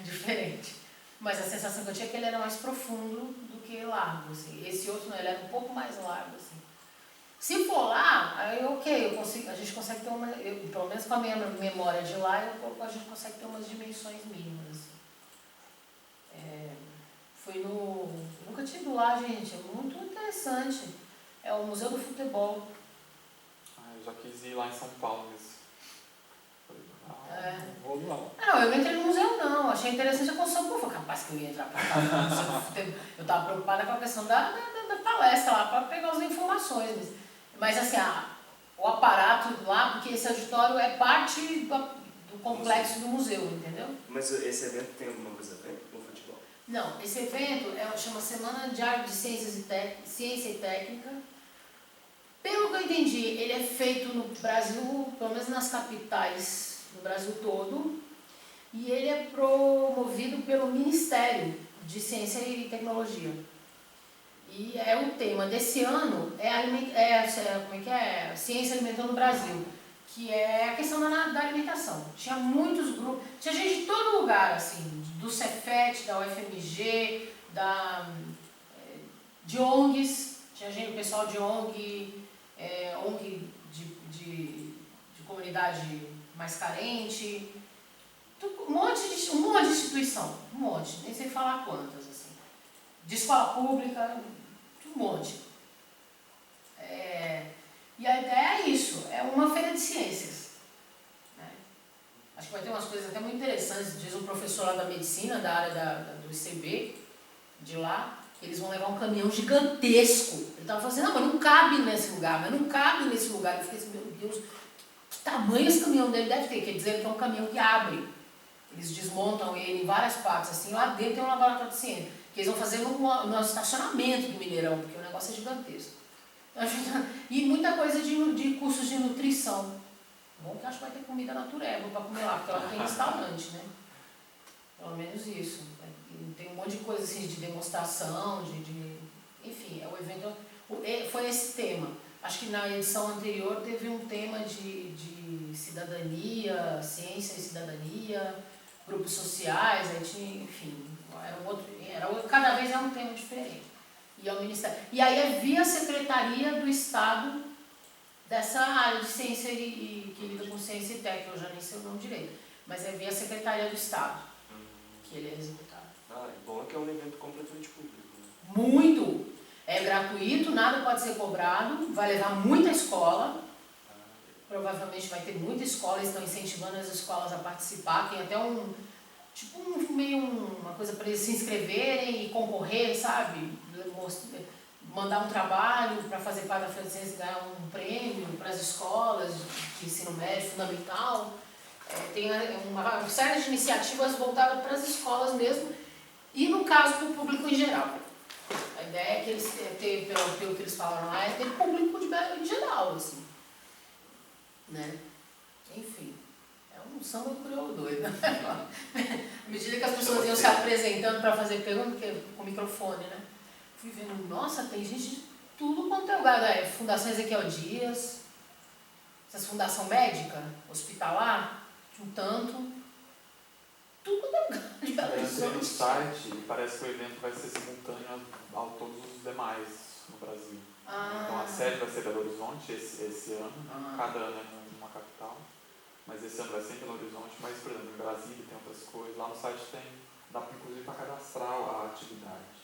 diferente. Mas a sensação que eu tinha é que ele era mais profundo do que largo, assim. Esse outro não, ele era um pouco mais largo, assim. Se for lá, aí ok, a gente consegue ter pelo menos com a minha memória de lá, a gente consegue ter umas dimensões mínimas, assim. Nunca tinha ido lá, gente, é muito interessante. É o Museu do Futebol. Eu já quis ir lá em São Paulo mesmo. Vou lá. Não, eu não entrei no museu não, achei interessante a construção, pô, foi capaz que eu ia entrar para cá no Museu do Futebol. Eu estava preocupada com a questão da palestra lá, para pegar as informações. Mas assim, o aparato lá, porque esse auditório é parte do complexo do museu, entendeu? Mas esse evento tem alguma coisa a ver com o futebol? Não, esse evento chama Semana de Arte de Ciência e Técnica. Pelo que eu entendi, ele é feito no Brasil, pelo menos nas capitais do Brasil todo, e ele é promovido pelo Ministério de Ciência e Tecnologia. E o tema desse ano Ciência Alimentando o Brasil, que é a questão da alimentação. Tinha muitos grupos, tinha gente de todo lugar, assim, do Cefet, da UFMG, de ONGs, tinha gente, o pessoal de ONG de comunidade mais carente, um monte de instituição, nem sei falar quantas, assim, de escola pública, um monte. E a ideia é isso, é uma feira de ciências. Né? Acho que vai ter umas coisas até muito interessantes, diz um professor lá da medicina, da área do ICB, de lá, que eles vão levar um caminhão gigantesco. Ele estava falando assim, não, mas não cabe nesse lugar. Eu fiquei assim, meu Deus, que tamanho esse caminhão dele deve ter? Quer dizer que é um caminhão que abre. Eles desmontam ele em várias partes, assim, lá dentro tem um laboratório de ciência. que eles vão fazer no estacionamento do Mineirão, porque o negócio é gigantesco. E muita coisa de cursos de nutrição. Bom que acho que vai ter comida natureba para comer lá, porque ela tem restaurante, né? Pelo menos isso. Tem um monte de coisa assim de demonstração, enfim, o evento foi esse tema. Acho que na edição anterior teve um tema de cidadania, ciência e cidadania, grupos sociais, aí tinha, enfim, cada vez é um tema diferente. E ao Ministério. E aí é via Secretaria do Estado dessa área de ciência e que lida com ciência e técnica, eu já nem sei o nome direito, mas é via Secretaria do Estado que ele é executado. É bom que é um evento completamente público. Né? Muito! É gratuito, nada pode ser cobrado, vai levar muita escola, provavelmente vai ter muita escola, eles estão incentivando as escolas a participar, tem até uma coisa para eles se inscreverem e concorrer, sabe? Mandar um trabalho para fazer parte da Feira de Ciências e ganhar um prêmio para as escolas de ensino médio fundamental. Tem uma série de iniciativas voltadas para as escolas mesmo e, no caso, para o público em geral. A ideia é que eles, pelo que eles falaram lá, é ter público em geral, assim. Né? Enfim, é um samba crioulo doido. À medida que as pessoas iam se apresentando para fazer pergunta, com o microfone, né? Fui vendo, nossa, tem gente de tudo quanto é lugar. Fundação Ezequiel Dias, essas fundação médica, hospitalar, de um tanto, tudo quanto é lugar de Belo Eu entrei no Horizonte. site e parece que o evento vai ser simultâneo a todos os demais no Brasil. Então a sede vai ser Belo Horizonte esse ano, cada ano é uma capital, mas esse ano vai ser em Belo Horizonte, mas por exemplo em Brasília tem outras coisas, lá no site dá inclusive para cadastrar a atividade.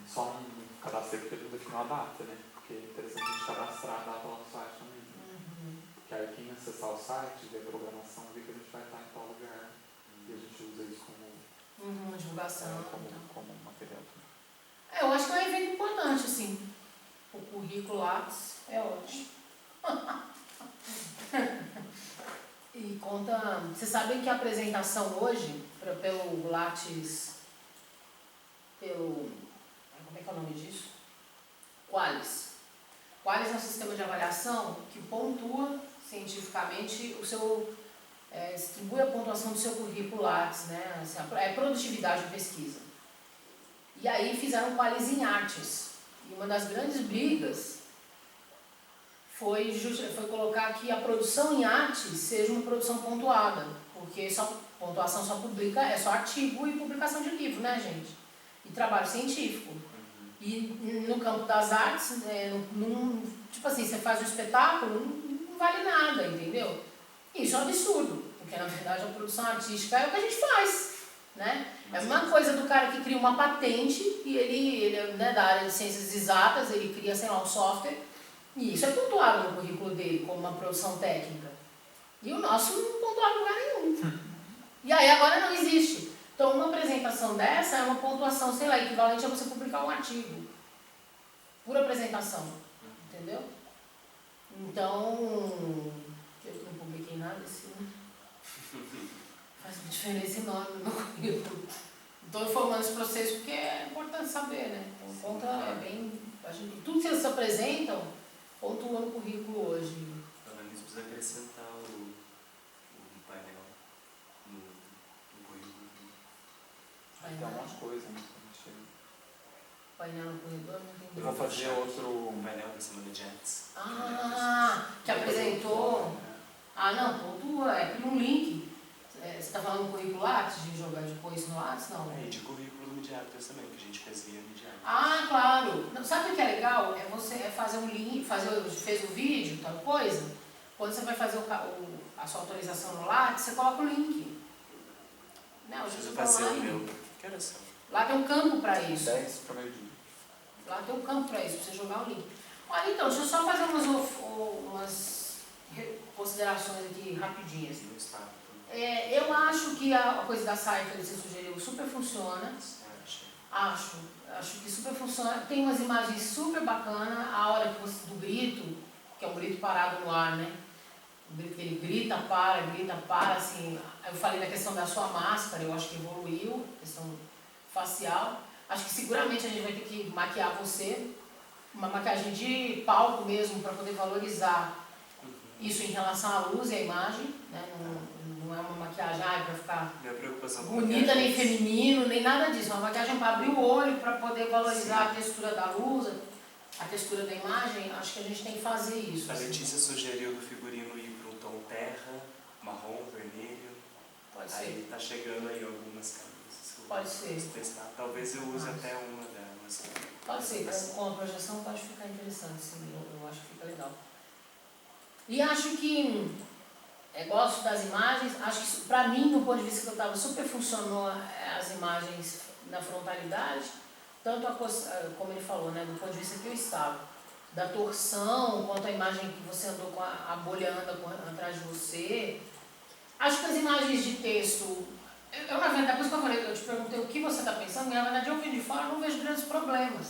Só não cadastrei porque não definiu a data, né? Porque é interessante a gente cadastrar a data lá no site também. Que aí quem acessar o site, ver a programação, vê que a gente vai estar em tal lugar e a gente usa isso como divulgação. como material. Eu acho que é um evento importante, assim. O currículo Lattes é ótimo. E conta... Vocês sabem que a apresentação hoje, pelo Lattes, como é que é o nome disso? Qualis. Qualis é um sistema de avaliação que pontua cientificamente o seu... distribui a pontuação do seu currículo Lattes, né? Assim, é produtividade de pesquisa. E aí fizeram Qualis em artes. E uma das grandes brigas foi colocar que a produção em artes seja uma produção pontuada. Porque pontuação só publica, é só artigo e publicação de livro, né, gente? E trabalho científico. E no campo das artes, tipo assim, você faz um espetáculo, não vale nada, entendeu? Isso é um absurdo, porque na verdade a produção artística é o que a gente faz, né? É a mesma coisa do cara que cria uma patente e ele né, da área de ciências exatas, ele cria, sei lá, um software e isso é pontuado no currículo dele como uma produção técnica. E o nosso não pontuado em lugar nenhum. E aí agora não existe. Então uma apresentação dessa é uma pontuação, sei lá, equivalente a você publicar um artigo. Pura apresentação, entendeu? Então, eu não publiquei nada esse ano. Faz uma diferença enorme no meu currículo. Estou informando esse processo porque é importante saber, né? Então, conta é bem... tudo que eles apresentam, pontua no currículo hoje. Falando nisso, precisa acrescentar o painel no currículo. Tem algumas coisas, né? Painel no corredor, não entendi. Eu vou fazer outro... O painel da semana de artes. Que apresentou... não, pontua, cria um link. Você está falando no currículo Lattes, de jogar depois no Lattes? Não. E de currículo imediato também, que a gente fez via imediato. Claro. Não, sabe o que é legal? É você fazer um link, fez o vídeo, tal coisa. Quando você vai fazer a sua autorização no Lattes, você coloca o link. Não, Preciso fazer o meu. Que horas são? Lá tem um campo para isso. 10 para meio-dia. Lá tem um campo para isso, para você jogar o link. Olha, então, deixa eu só fazer umas considerações aqui rapidinhas. No estado. Eu acho que a coisa da site que você sugeriu super funciona. Acho que super funciona. Tem umas imagens super bacanas. A hora que você, do grito, que é um grito parado no ar, né? Um grito que ele grita, para, assim. Eu falei da questão da sua máscara, eu acho que evoluiu, questão facial. Acho que seguramente a gente vai ter que maquiar você, uma maquiagem de palco mesmo, para poder valorizar isso em relação à luz e à imagem, né? Não é uma maquiagem para ficar bonita, nem feminino, nem nada disso. É uma maquiagem para abrir o olho, para poder valorizar a textura da luz, a textura da imagem. Acho que a gente tem que fazer isso. A Letícia sugeriu do figurino ir para um tom terra, marrom, vermelho. Pode ser. Aí tá chegando aí algumas camisas. Pode ser. Testar. Talvez eu use até uma delas. Pode ser, com a projeção pode ficar interessante, sim, eu acho que fica legal. E acho que, gosto das imagens, acho que para mim, do ponto de vista que eu estava, super funcionou as imagens na frontalidade, tanto como ele falou, né, do ponto de vista que eu estava, da torção, quanto a imagem que você andou com a bolha anda atrás de você. Acho que as imagens de texto, na verdade, depois que eu falei, eu te perguntei o que você está pensando, na verdade, eu vim de fora, não vejo grandes problemas.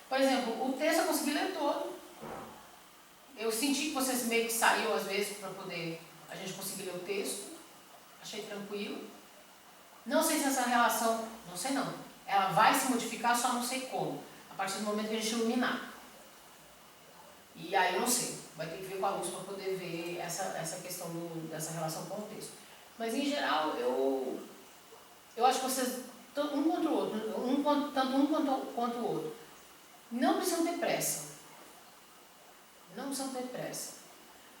Por exemplo, o texto eu consegui ler todo. Eu senti que você meio que saiu às vezes para poder a gente conseguir ler o texto. Achei tranquilo. Não sei se essa relação, não sei não, ela vai se modificar, só não sei como. A partir do momento que a gente iluminar. E aí eu não sei, vai ter que ver com a luz para poder ver essa questão dessa relação com o texto. Mas em geral, eu acho que vocês, um contra o outro, tanto um quanto o outro, não precisam ter pressa. Não precisam ter pressa.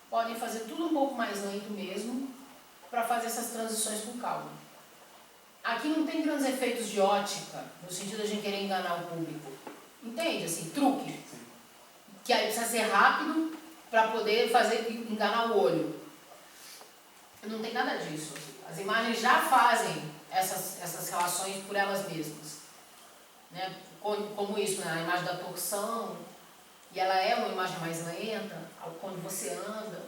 Podem fazer tudo um pouco mais lento mesmo, para fazer essas transições com calma. Aqui não tem grandes efeitos de ótica, no sentido de a gente querer enganar o público. Entende? Assim, truque. Que aí precisa ser rápido para poder enganar o olho. Não tem nada disso. As imagens já fazem essas relações por elas mesmas. Né? Como isso, né? A imagem da torção, e ela é uma imagem mais lenta, quando você anda.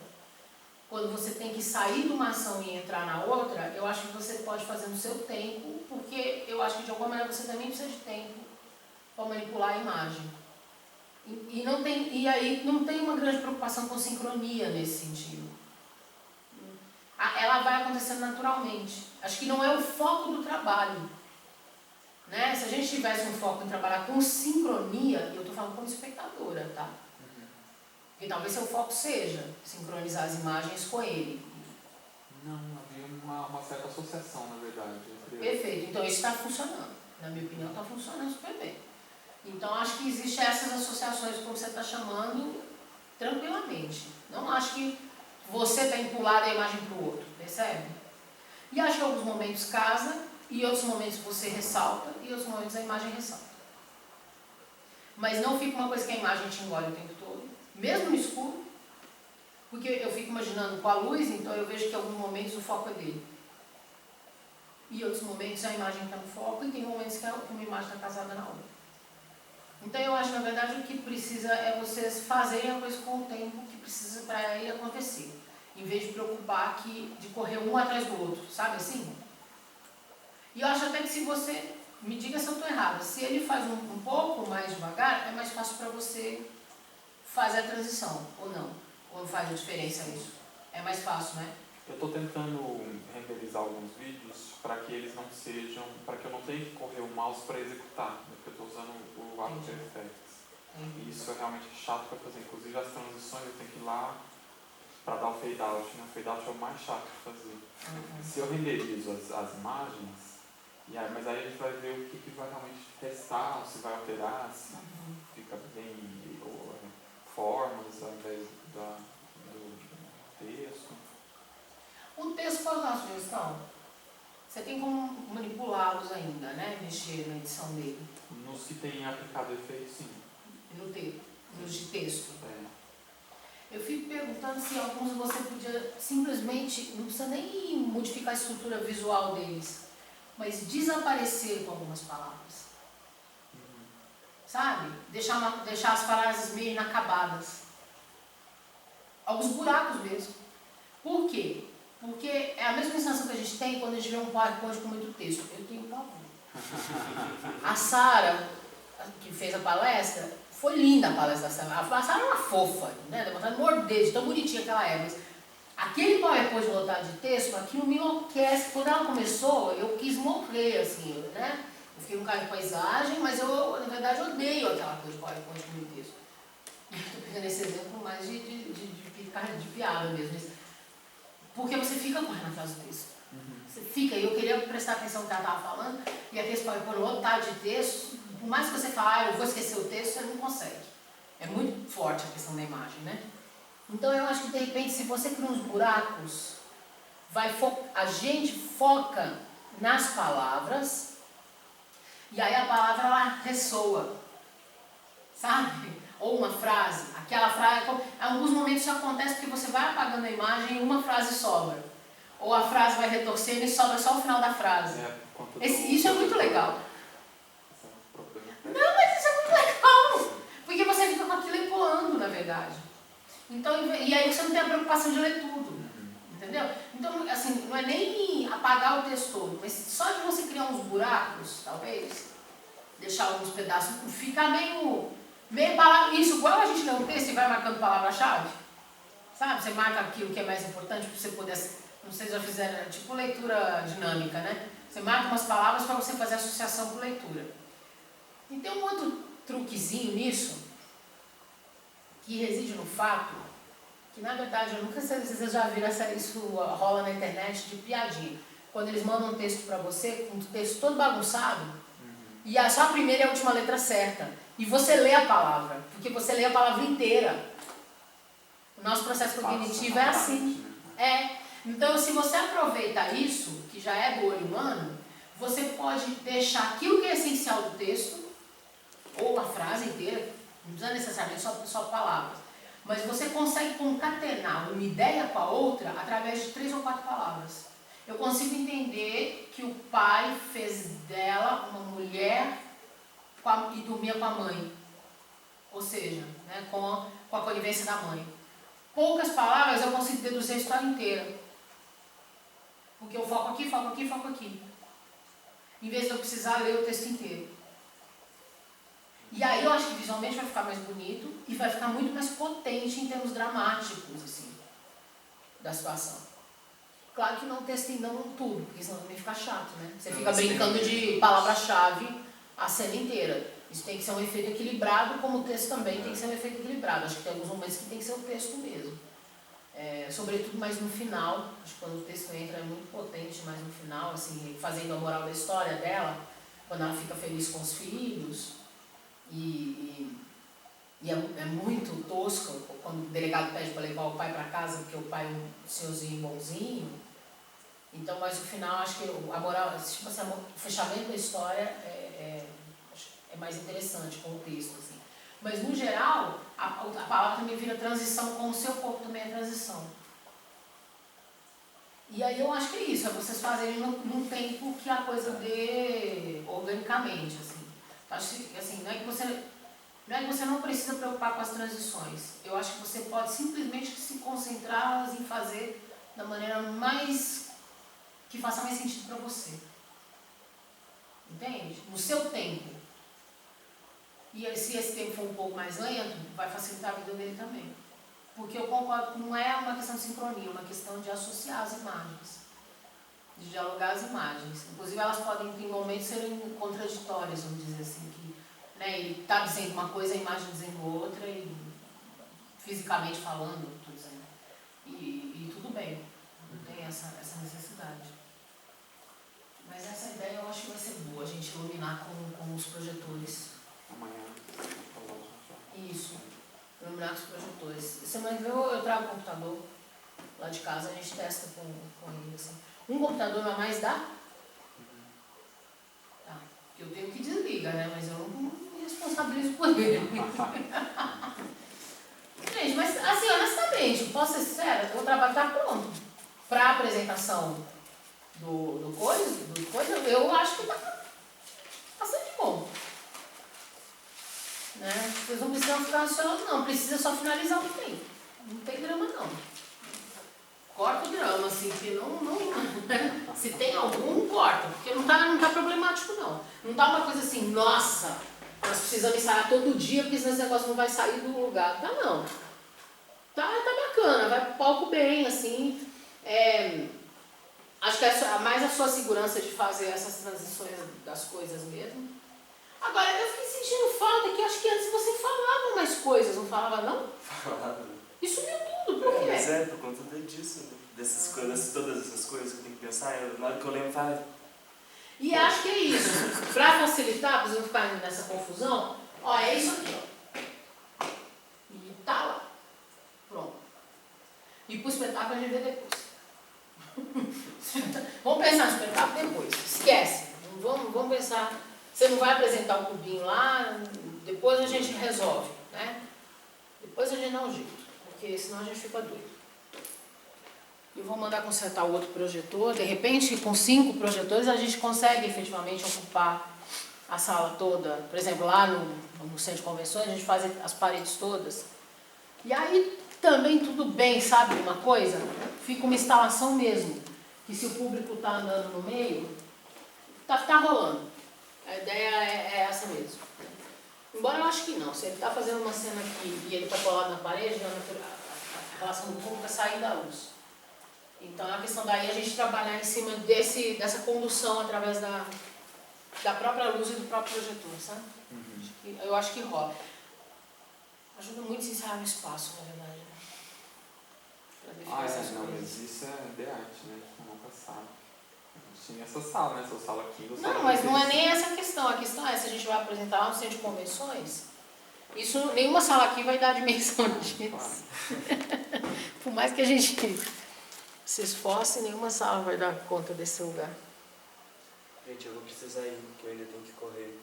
Quando você tem que sair de uma ação e entrar na outra, eu acho que você pode fazer no seu tempo, porque eu acho que de alguma maneira você também precisa de tempo para manipular a imagem. E aí não tem uma grande preocupação com sincronia nesse sentido. Ela vai acontecendo naturalmente. Acho que não é o foco do trabalho. Né? Se a gente tivesse um foco em trabalhar com sincronia, eu estou falando como espectadora, tá? Porque talvez seu foco seja sincronizar as imagens com ele. Não, havia uma certa associação, na verdade. Perfeito, então isso está funcionando. Na minha opinião, está funcionando super bem. Então, acho que existem essas associações, como você está chamando, tranquilamente. Não acho que você está empurrado a imagem para o outro, percebe? E acho que em alguns momentos casa, e em outros momentos você ressalta, e em outros momentos a imagem ressalta. Mas não fica uma coisa que a imagem te engole o tempo todo, mesmo no escuro, porque eu fico imaginando com a luz, então eu vejo que em alguns momentos o foco é dele. E em outros momentos a imagem está no foco, e tem momentos que uma imagem está casada na outra. Então eu acho, na verdade, o que precisa é vocês fazerem a coisa com o tempo que precisa para ele acontecer. Em vez de preocupar de correr um atrás do outro, sabe assim? E eu acho até que se você, me diga se eu estou errada, se ele faz um pouco mais devagar, é mais fácil para você fazer a transição, ou não? Ou não faz a diferença isso? É mais fácil, né? Eu estou tentando renderizar alguns vídeos para que eles não sejam, para que eu não tenha que correr o mouse para executar, né? Porque eu estou usando o After Effects. E isso é realmente chato para fazer. Inclusive as transições eu tenho que ir lá para dar o fade out. Né? O fade out é o mais chato de fazer. Se eu renderizo as imagens, mas aí a gente vai ver o que vai realmente testar, se vai alterar, se fica bem formas ao invés do texto. O texto, qual é a sugestão? Você tem como manipulá-los ainda, né? Mexer na edição dele. Nos que tem aplicado efeito, sim. Nos de texto. Eu fico perguntando se alguns você podia simplesmente, não precisa nem modificar a estrutura visual deles, mas desaparecer com algumas palavras. Sabe? Deixar as palavras meio inacabadas. Alguns buracos mesmo. Por quê? Porque é a mesma sensação que a gente tem quando a gente vê um PowerPoint com muito texto. Eu tenho pavor. A Sara, que fez a palestra, foi linda a palestra da Sara. A Sara é uma fofa, né? Dá vontade de morder, de tão bonitinha que ela é. Mas aquele PowerPoint lotado de texto, aquilo me enlouquece. Quando ela começou, eu quis morrer, assim, né? Eu fiquei num cara de paisagem, mas eu, na verdade, odeio aquela coisa de PowerPoint com o texto. Estou pegando esse exemplo mais de piada mesmo. Porque você fica correndo atrás do texto. Você fica, e eu queria prestar atenção no que ela estava falando, e aquele PowerPoint lotado de texto, por mais que você fale, eu vou esquecer o texto, você não consegue. É muito forte a questão da imagem, né? Então eu acho que de repente, se você cria uns buracos, a gente foca nas palavras, e aí a palavra ela ressoa, sabe? Ou uma frase, aquela frase, em alguns momentos isso acontece porque você vai apagando a imagem e uma frase sobra. Ou a frase vai retorcendo e sobra só o final da frase. Isso é muito legal. Não, mas isso é muito legal. Porque você fica com aquilo ecoando, na verdade. Então, e aí você não tem a preocupação de ler tudo. Entendeu? Então, assim, não é nem apagar o texto todo, mas só de você criar uns buracos, talvez, deixar alguns pedaços, ficar meio palavra. Isso, igual a gente lê um texto e vai marcando palavra-chave. Sabe? Você marca aquilo que é mais importante para você poder. Não sei se já fizeram, tipo leitura dinâmica, né? Você marca umas palavras para você fazer associação com leitura. E tem um outro truquezinho nisso, que reside no fato, que na verdade, eu nunca sei se vocês já viram isso rola na internet de piadinha. Quando eles mandam um texto para você, com um texto todo bagunçado, e só a primeira e a última letra certa. E você lê a palavra, porque você lê a palavra inteira. O nosso processo cognitivo é assim. Então, se você aproveita isso, que já é do olho humano, você pode deixar aquilo que é essencial do texto, ou a frase inteira, não precisa necessariamente só palavras, mas você consegue concatenar uma ideia com a outra através de 3 ou 4 palavras. Eu consigo entender que o pai fez dela uma mulher e dormia com a mãe, ou seja, né, com a conivência da mãe. Poucas palavras eu consigo deduzir a história inteira. Porque eu foco aqui, foco aqui, foco aqui. Em vez de eu precisar ler o texto inteiro. E aí eu acho que visualmente vai ficar mais bonito e vai ficar muito mais potente em termos dramáticos, assim, da situação. Claro que não texto não tudo, porque senão também fica chato, né? Você fica brincando de palavra-chave a cena inteira. Isso tem que ser um efeito equilibrado, como o texto também tem que ser um efeito equilibrado. Acho que tem alguns momentos que tem que ser o texto mesmo. Sobretudo mais no final, acho que quando o texto entra é muito potente mais no final, assim, fazendo a moral da história dela, quando ela fica feliz com os filhos, e é muito tosco quando o delegado pede para levar o pai para casa, porque o pai é um senhorzinho bonzinho. Então, mas no final, acho que a moral, tipo assim, o fechamento da história é mais interessante com o texto, assim. Mas, no geral, a palavra também vira transição, como o seu corpo também é transição. E aí eu acho que é isso, é vocês fazerem num tempo que a coisa dê organicamente, assim. Acho que, assim, não é que você não precisa preocupar com as transições. Eu acho que você pode simplesmente se concentrar em fazer da maneira que faça mais sentido para você. Entende? No seu tempo. E se esse tempo for um pouco mais lento, vai facilitar a vida dele também. Porque eu concordo que não é uma questão de sincronia, é uma questão de associar as imagens, de dialogar as imagens. Inclusive elas podem, em momentos, serem contraditórias, vamos dizer assim, que, né, ele está dizendo uma coisa, a imagem dizendo outra, e fisicamente falando, estou dizendo. E tudo bem, não tem essa necessidade. Mas essa ideia eu acho que vai ser boa, a gente iluminar com os projetores. Amanhã, Isso, iluminar com os projetores. Semana que vem eu trago o computador lá de casa, a gente testa com ele. Assim. Um computador a mais dá? Tá. Eu tenho que desligar, né? Mas eu não me responsabilizo por ele. Gente, mas assim, honestamente, posso ser sincera, o trabalho está pronto. Para a apresentação do coisa, eu acho que está bastante bom. Né? Vocês não precisam ficar ansiosos, não. Precisa só finalizar o que tem. Não tem drama, não. Corta o drama, assim, que não se tem algum, corta. Porque não tá problemático, não. Não tá uma coisa assim, nossa, nós precisamos ensaiar todo dia, porque senão esse negócio não vai sair do lugar. Tá, não. Tá bacana, vai pro palco bem, assim. Acho que é mais a sua segurança de fazer essas transições das coisas mesmo. Agora, eu fiquei sentindo falta que acho que antes você falava mais coisas, não falava não? Falava. E sumiu tudo, por quê? Mas é, por conta disso, né? Dessas coisas, todas essas coisas que eu tenho que pensar, na hora que eu lembro, vai. E acho que é isso. Para facilitar, para vocês não ficarem nessa confusão, ó, é isso aqui, ó. E tá lá. Pronto. E pro espetáculo a gente vê depois. Vamos pensar no espetáculo depois. Esquece. Vamos pensar. Você não vai apresentar o cubinho lá, depois a gente resolve, né? Depois a gente dá um jeito, porque senão a gente fica doido. Eu vou mandar consertar o outro projetor. De repente, com 5 projetores, a gente consegue efetivamente ocupar a sala toda. Por exemplo, lá no centro de convenções, a gente faz as paredes todas. E aí também tudo bem, sabe uma coisa? Fica uma instalação mesmo. Que se o público está andando no meio, tá rolando. A ideia é essa mesmo. Embora eu acho que não. Se ele está fazendo uma cena aqui e ele está colado na parede, a relação do público é sair da luz. Então é a questão daí a gente trabalhar em cima dessa condução através da própria luz e do próprio projetor, sabe? Eu acho que rola. Ajuda muito se ensaiar no espaço, na verdade. Pra definir essas não, coisas. mas isso é de arte, né? Não passar. Tinha essa sala, né? Essa sala aqui. Não, mas não é nem essa a questão. A questão é se a gente vai apresentar lá no centro de convenções, isso, nenhuma sala aqui vai dar a dimensão disso. Claro. Por mais que a gente se esforce, nenhuma sala vai dar conta desse lugar. Gente, eu vou precisar ir, porque eu ainda tenho que correr.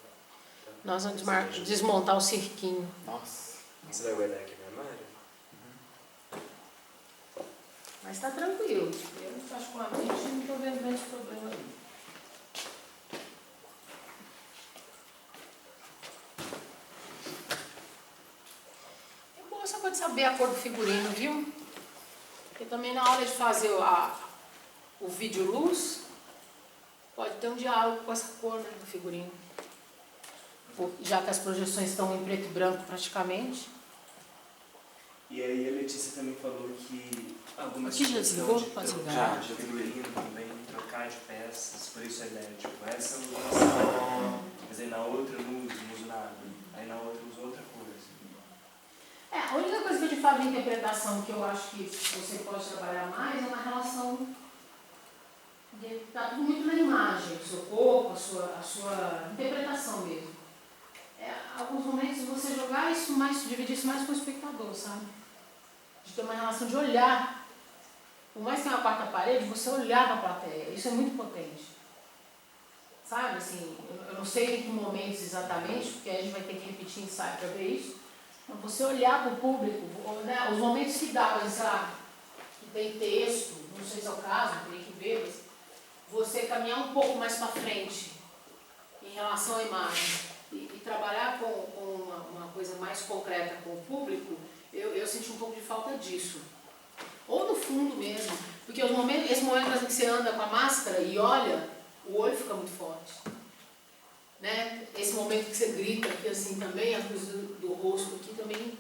Tá? Nós vamos desmontar o cirquinho. Nossa. Você vai guardar aqui no armário? Mas está tranquilo. Eu, particularmente, não estou vendo grandes problemas ali. É bom essa coisa de saber a cor do figurino, viu? Porque também na hora de fazer o vídeo luz, pode ter um diálogo com essa cor, né, do figurino. Já que as projeções estão em preto e branco praticamente. E aí a Letícia também falou que algumas Aqui já desligou? de Pode trocar desligar. de figurino também, trocar de peças, por isso a ideia, tipo, essa eu uso uma sala, mas aí na outra eu não uso nada, aí na outra eu uso outra coisa. A única coisa que a gente fala de interpretação que eu acho que você pode trabalhar mais é na relação de está tudo muito na imagem, o seu corpo, a sua interpretação mesmo. Alguns momentos você jogar isso mais, dividir isso mais com o espectador, sabe? De ter uma relação de olhar. Por mais que tenha uma quarta parede, você olhar para a plateia. Isso é muito potente. Sabe, assim, eu não sei em que momentos exatamente, porque a gente vai ter que repetir ensaio para ver isso. Mas você olhar para o público, né, os momentos que dá, sei lá, que tem texto, não sei se é o caso, teria que ver, mas você caminhar um pouco mais para frente em relação à imagem. E trabalhar com uma coisa mais concreta com o público, eu senti um pouco de falta disso. Ou no fundo mesmo, porque esse momento que você anda com a máscara e olha, o olho fica muito forte. Né? Esse momento que você grita aqui assim também, as coisas do rosto aqui também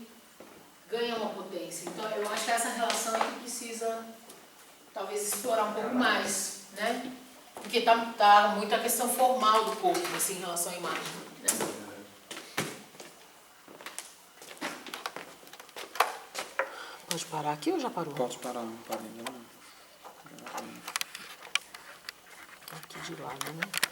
ganham uma potência. Então eu acho que essa relação é que precisa talvez explorar um pouco mais, né? Porque tá muito a questão formal do corpo, assim, em relação à imagem. Né? Pode parar aqui ou já parou? Pode parar, não parei não. Aqui de lado, né?